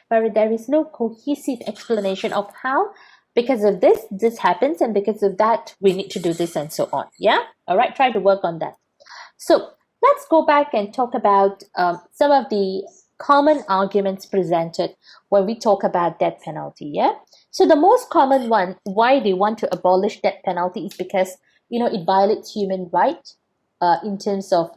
where there is no cohesive explanation of how, because of this happens, and because of that, we need to do this, and so on. Yeah, all right. Try to work on that. So let's go back and talk about some of the common arguments presented when we talk about death penalty. Yeah. So the most common one, why they want to abolish death penalty, is because it violates human rights in terms of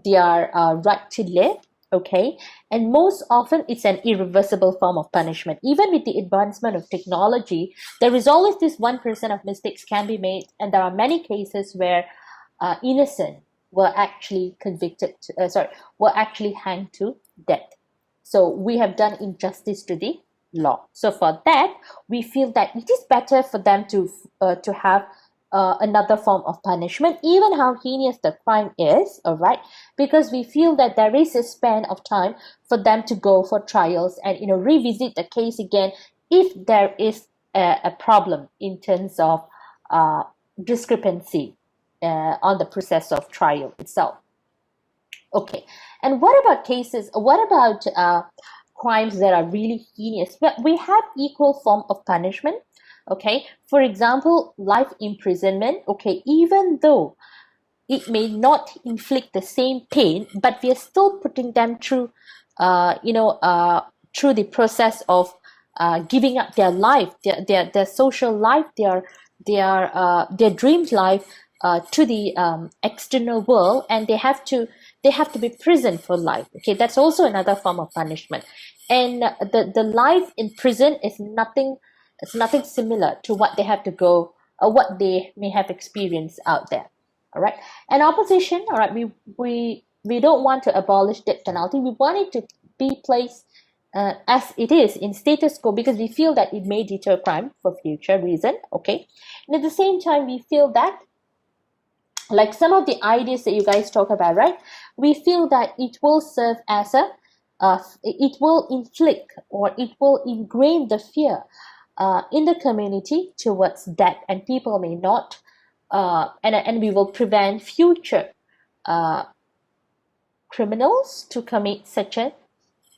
their right to live. Okay, and most often it's an irreversible form of punishment. Even with the advancement of technology, there is always this 1% of mistakes can be made, and there are many cases where innocent were actually were actually hanged to death. So we have done injustice to the law. So for that, we feel that it is better for them to have another form of punishment, even how heinous the crime is, all right? Because we feel that there is a span of time for them to go for trials and revisit the case again if there is a problem in terms of discrepancy on the process of trial itself. Okay, and what about crimes that are really heinous? Well, we have equal form of punishment. Okay, for example, life imprisonment. Okay, even though it may not inflict the same pain, but we are still putting them through through the process of giving up their life, their social life, their dream life to the external world, and they have to be prison for life. Okay, that's also another form of punishment. And the life in prison is nothing similar to what they have to go or what they may have experienced out there. All right. And opposition, all right, we don't want to abolish death penalty. We want it to be placed as it is in status quo, because we feel that it may deter crime for future reason. Okay. And at the same time, we feel that, like some of the ideas that you guys talk about, right? We feel that it will serve as it will inflict, or it will ingrain the fear in the community towards death, and people may not, and we will prevent future criminals to commit such an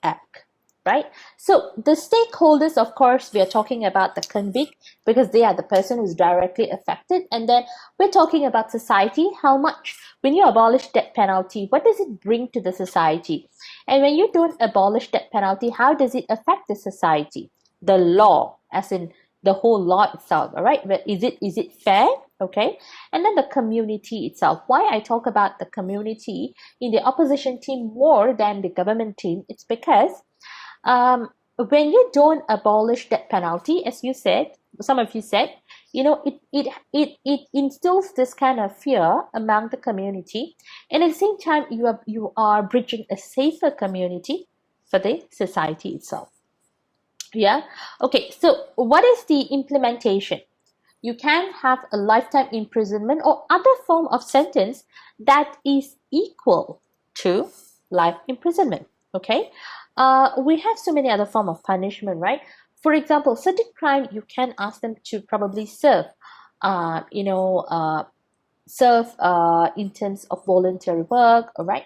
act. Right? So the stakeholders, of course, we are talking about the convict, because they are the person who's directly affected. And then we're talking about society. How much, when you abolish death penalty, what does it bring to the society? And when you don't abolish death penalty, how does it affect the society? The law, as in the whole law itself, all right? But is it fair? Okay. And then the community itself. Why I talk about the community in the opposition team more than the government team, it's because when you don't abolish death penalty, as you said, some of you said, it instills this kind of fear among the community, and at the same time, you are bridging a safer community for the society itself. Yeah. Okay. So what is the implementation? You can have a lifetime imprisonment or other form of sentence that is equal to life imprisonment. Okay. We have so many other form of punishment, right? for example, certain crime, you can ask them to probably serve, in terms of voluntary work, all right?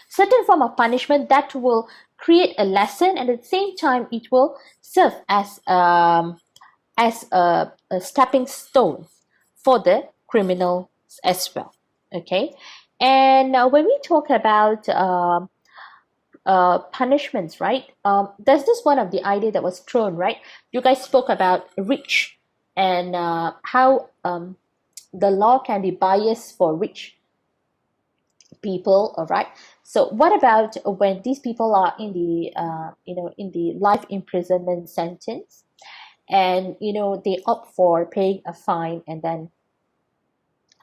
Certain form of punishment that will create a lesson, and at the same time, it will serve as a stepping stone for the criminals as well. Okay, and when we talk about punishments, right? There's this one of the idea that was thrown, right? You guys spoke about rich and how the law can be biased for rich people, all right? So what about when these people are in the in the life imprisonment sentence, and they opt for paying a fine and then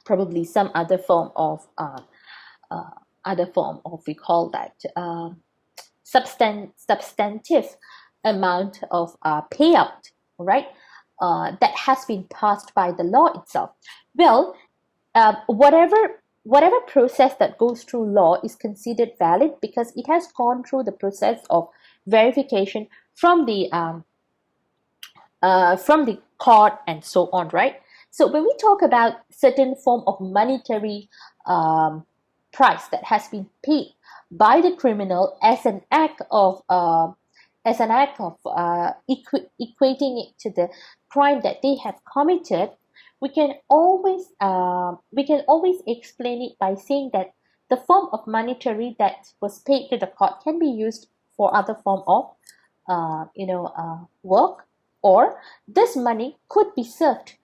probably some other form of we call that substantive amount of payout, right? That has been passed by the law itself. Well, whatever process that goes through law is considered valid because it has gone through the process of verification from the court and so on, right? So when we talk about certain form of monetary price that has been paid by the criminal as an act of equating it to the crime that they have committed, we can always explain it by saying that the form of monetary that was paid to the court can be used for other form of work, or this money could be served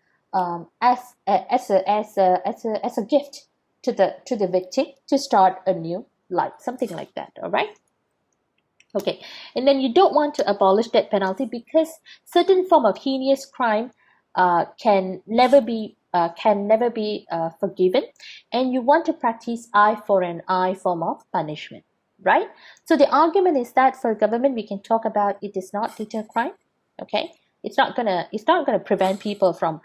as a gift to the victim to start a new life, something like that. All right. Okay, and then you don't want to abolish death penalty because certain form of heinous crime can never be forgiven, and you want to practice eye for an eye form of punishment, right? So the argument is that for government, we can talk about it is not deter crime. Okay, it's not gonna prevent people from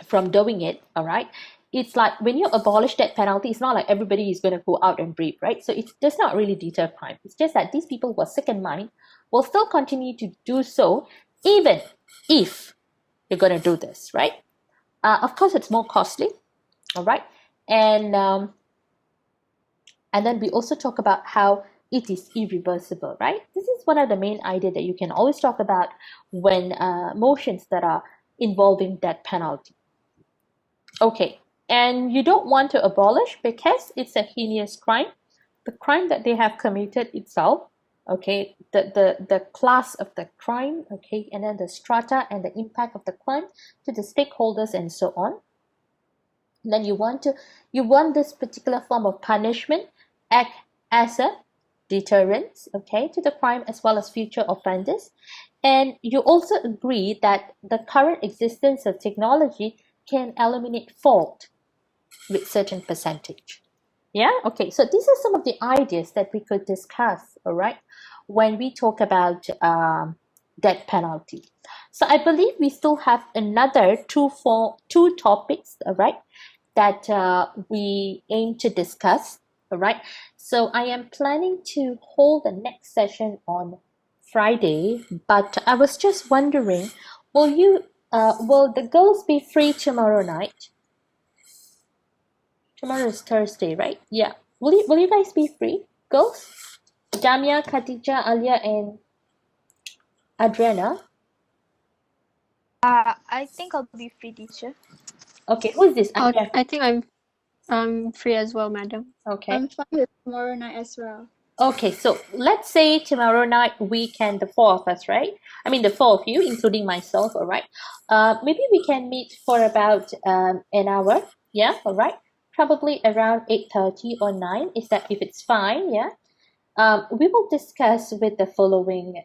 from doing it. All right. It's like when you abolish death penalty, it's not like everybody is going to go out and breathe, right? So it does not really deter crime. It's just that these people who are sick in mind will still continue to do so, even if you're going to do this, right? Of course, it's more costly, all right? And then we also talk about how it is irreversible, right? This is one of the main ideas that you can always talk about when motions that are involving death penalty. Okay. And you don't want to abolish because it's a heinous crime. The crime that they have committed itself, okay, the class of the crime, okay, and then the strata and the impact of the crime to the stakeholders and so on. And then you want this particular form of punishment act as a deterrent, okay, to the crime as well as future offenders. And you also agree that the current existence of technology can eliminate fault with certain percentage. Yeah, okay, so these are some of the ideas that we could discuss, all right, when we talk about death penalty. So I believe we still have another two topics, all right, that we aim to discuss, all right. So I am planning to hold the next session on Friday, but I was just wondering, will the girls be free tomorrow night? Tomorrow is Thursday, right? Yeah. Will you guys be free, girls? Damia, Khadija, Alia, and Adriana. I think I'll be free, teacher. Okay, who is this? Alia. I think I'm free as well, madam. Okay. I'm fine with tomorrow night as well. Okay, so let's say tomorrow night we can, the four of us, right? I mean the four of you, including myself, all right? Maybe we can meet for about an hour. Yeah, all right. Probably around 8:30 or 9. Is that if it's fine? Yeah. We will discuss with the following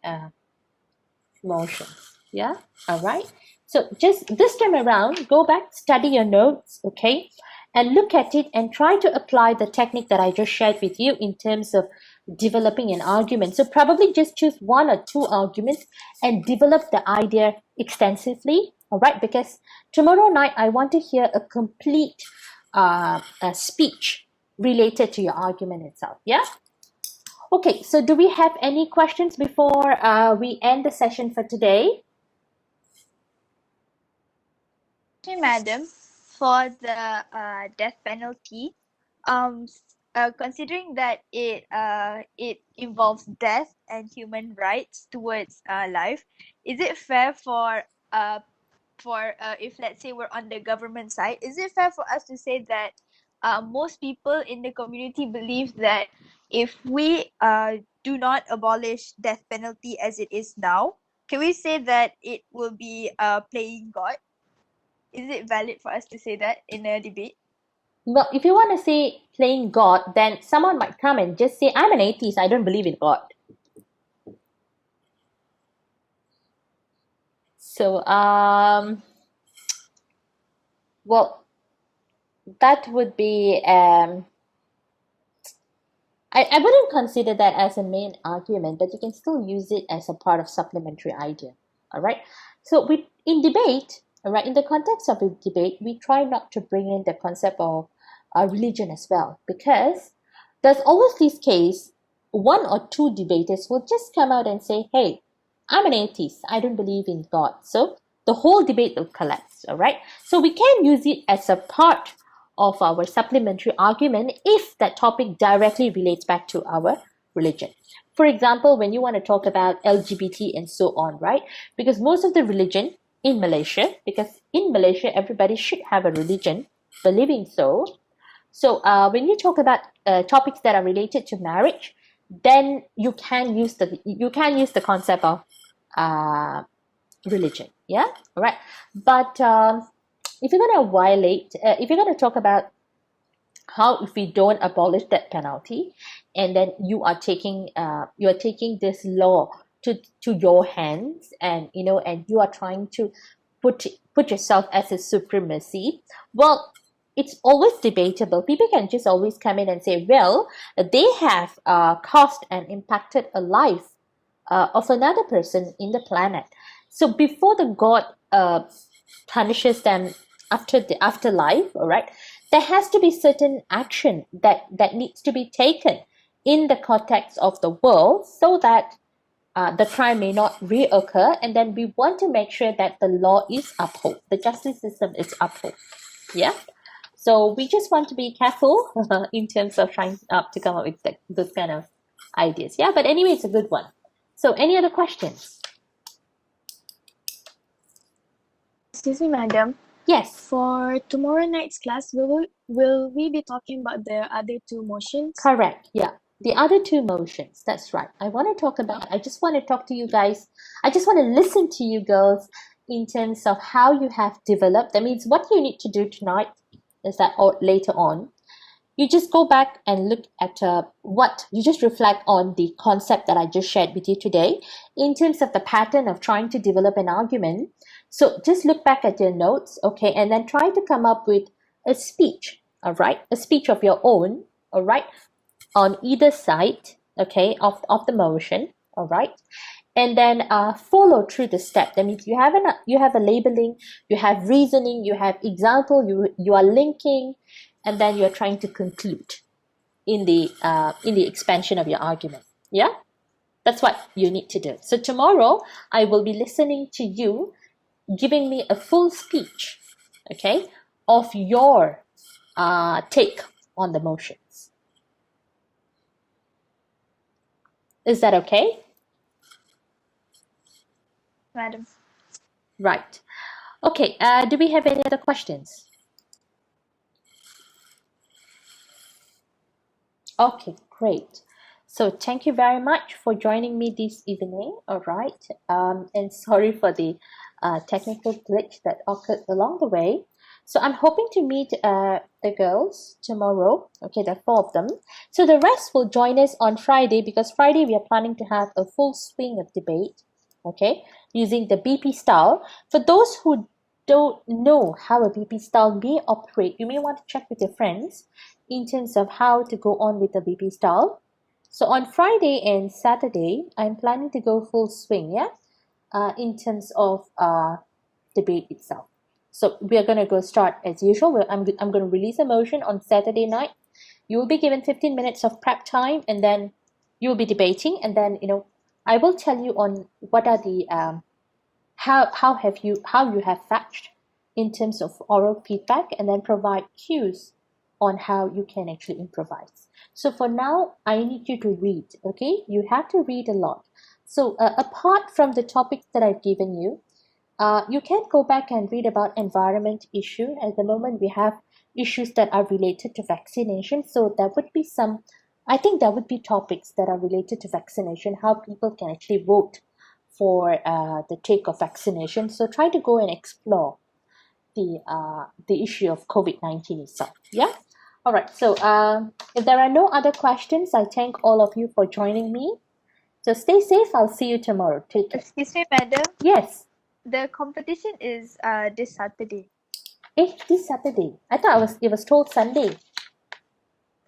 motions. Yeah. All right. So just this time around, go back, study your notes, okay, and look at it and try to apply the technique that I just shared with you in terms of developing an argument. So probably just choose one or two arguments and develop the idea extensively. All right, because tomorrow night I want to hear a complete a speech related to your argument itself. Yeah. Okay, so do we have any questions before we end the session for today? Actually, madam, for the death penalty, considering that it involves death and human rights towards life, is it fair uh if let's say we're on the government side, is it fair for us to say that most people in the community believe that if we do not abolish death penalty as it is now, can we say that it will be playing God? Is it valid for us to say that in a debate? Well, if you want to say playing God, then someone might come and just say, I'm an atheist, I don't believe in God. So, well, that would be, I wouldn't consider that as a main argument, but you can still use it as a part of supplementary idea. All right. So in debate, all right, in the context of a debate, we try not to bring in the concept of religion as well, because there's always this case, one or two debaters will just come out and say, hey, I'm an atheist, I don't believe in God. So the whole debate will collapse. All right. So we can use it as a part of our supplementary argument if that topic directly relates back to our religion. For example, when you want to talk about LGBT and so on, right? Because most of the religion in Malaysia, because in Malaysia everybody should have a religion, believing so. So when you talk about topics that are related to marriage, then you can use the concept of religion. Yeah, all right. But if you're going to violate, if you're going to talk about how if we don't abolish that penalty, and then you are taking this law to your hands, and and you are trying to put yourself as a supremacy, well, it's always debatable. People can just always come in and say, well, they have caused and impacted a life of another person in the planet. So before the God punishes them after the afterlife, all right, there has to be certain action that needs to be taken in the context of the world, so that the crime may not reoccur. And then we want to make sure that the law is upheld, the justice system is upheld. Yeah. So we just want to be careful in terms of trying to come up with those kind of ideas. Yeah. But anyway, it's a good one. So any other questions? Excuse me, madam. Yes. For tomorrow night's class, will we be talking about the other two motions? Correct. Yeah. The other two motions. That's right. I just want to talk to you guys. I just want to listen to you girls in terms of how you have developed. That means what you need to do tonight is that, or later on, you just go back and look at you just reflect on the concept that I just shared with you today in terms of the pattern of trying to develop an argument. So just look back at your notes, okay, and then try to come up with a speech, all right, a speech of your own, all right, on either side, okay, of the motion, all right, and then follow through the step. That means you have a labeling, you have reasoning, you have example, you are linking, and then you are trying to conclude in the expansion of your argument. Yeah, that's what you need to do. So tomorrow I will be listening to you giving me a full speech, okay, of your take on the motions. Is that okay? Madam. Right. Okay, do we have any other questions? Okay, great. So thank you very much for joining me this evening, all right? And sorry for the technical glitch that occurred along the way. So I'm hoping to meet the girls tomorrow. Okay, there are 4 of them. So the rest will join us on Friday, because Friday we are planning to have a full swing of debate, okay, using the BP style. For those who don't know how a BP style may operate, you may want to check with your friends in terms of how to go on with the BP style. So on Friday and Saturday, I'm planning to go full swing, yeah, in terms of debate itself. So we are going to go start as usual. I'm going to release a motion on Saturday night. You will be given 15 minutes of prep time, and then you'll be debating, and then I will tell you on what are the how you have fetched in terms of oral feedback, and then provide cues on how you can actually improvise. So for now, I need you to read. Okay, you have to read a lot. So apart from the topics that I've given you, you can go back and read about environment issue. At the moment, we have issues that are related to vaccination. So there would be I think there would be topics that are related to vaccination, how people can actually vote for the take of vaccination. So try to go and explore the issue of COVID-19 itself. Yeah. All right. So if there are no other questions, I thank all of you for joining me. So stay safe. I'll see you tomorrow. Take care. Excuse me, madam. Yes. The competition is this Saturday. This Saturday. I thought it was told Sunday.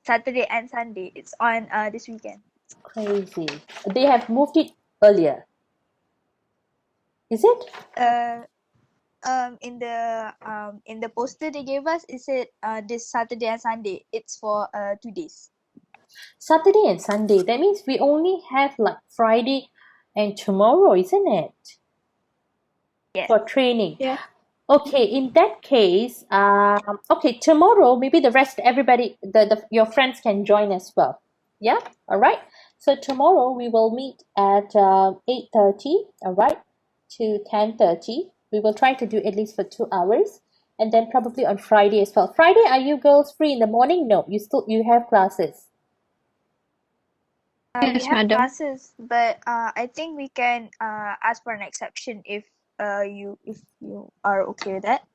Saturday and Sunday. It's on this weekend. Crazy. They have moved it earlier. Is it? In the poster they gave us, it said this Saturday and Sunday. It's for 2 days. Saturday and Sunday. That means we only have like Friday and tomorrow, isn't it? Yes. For training. Yeah. Okay, in that case, okay, tomorrow maybe the rest everybody your friends can join as well. Yeah, all right. So tomorrow we will meet at 8:30, all right, to 10:30. We will try to do at least for 2 hours, and then probably on Friday as well. Friday, are you girls free in the morning? No, you have classes. We Yes, have madam. classes, but I think we can ask for an exception if you are okay with that.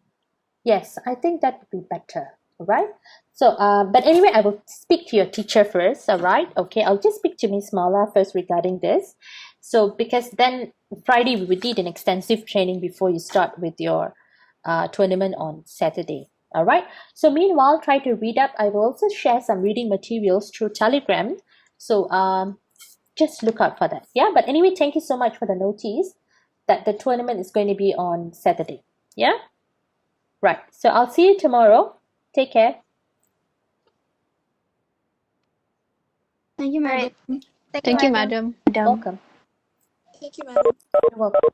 Yes, I think that would be better. All right. So, but anyway, I will speak to your teacher first. All right. Okay. I'll just speak to Miss Mala first regarding this. So, because then Friday we would need an extensive training before you start with your tournament on Saturday. All right. So, meanwhile, try to read up. I will also share some reading materials through Telegram. So, just look out for that. Yeah. But anyway, thank you so much for the notice that the tournament is going to be on Saturday. Yeah. Right. So I'll see you tomorrow. Take care. Thank you, madam. Right. Thank you, madam. Welcome. Thank you, madam. You're welcome.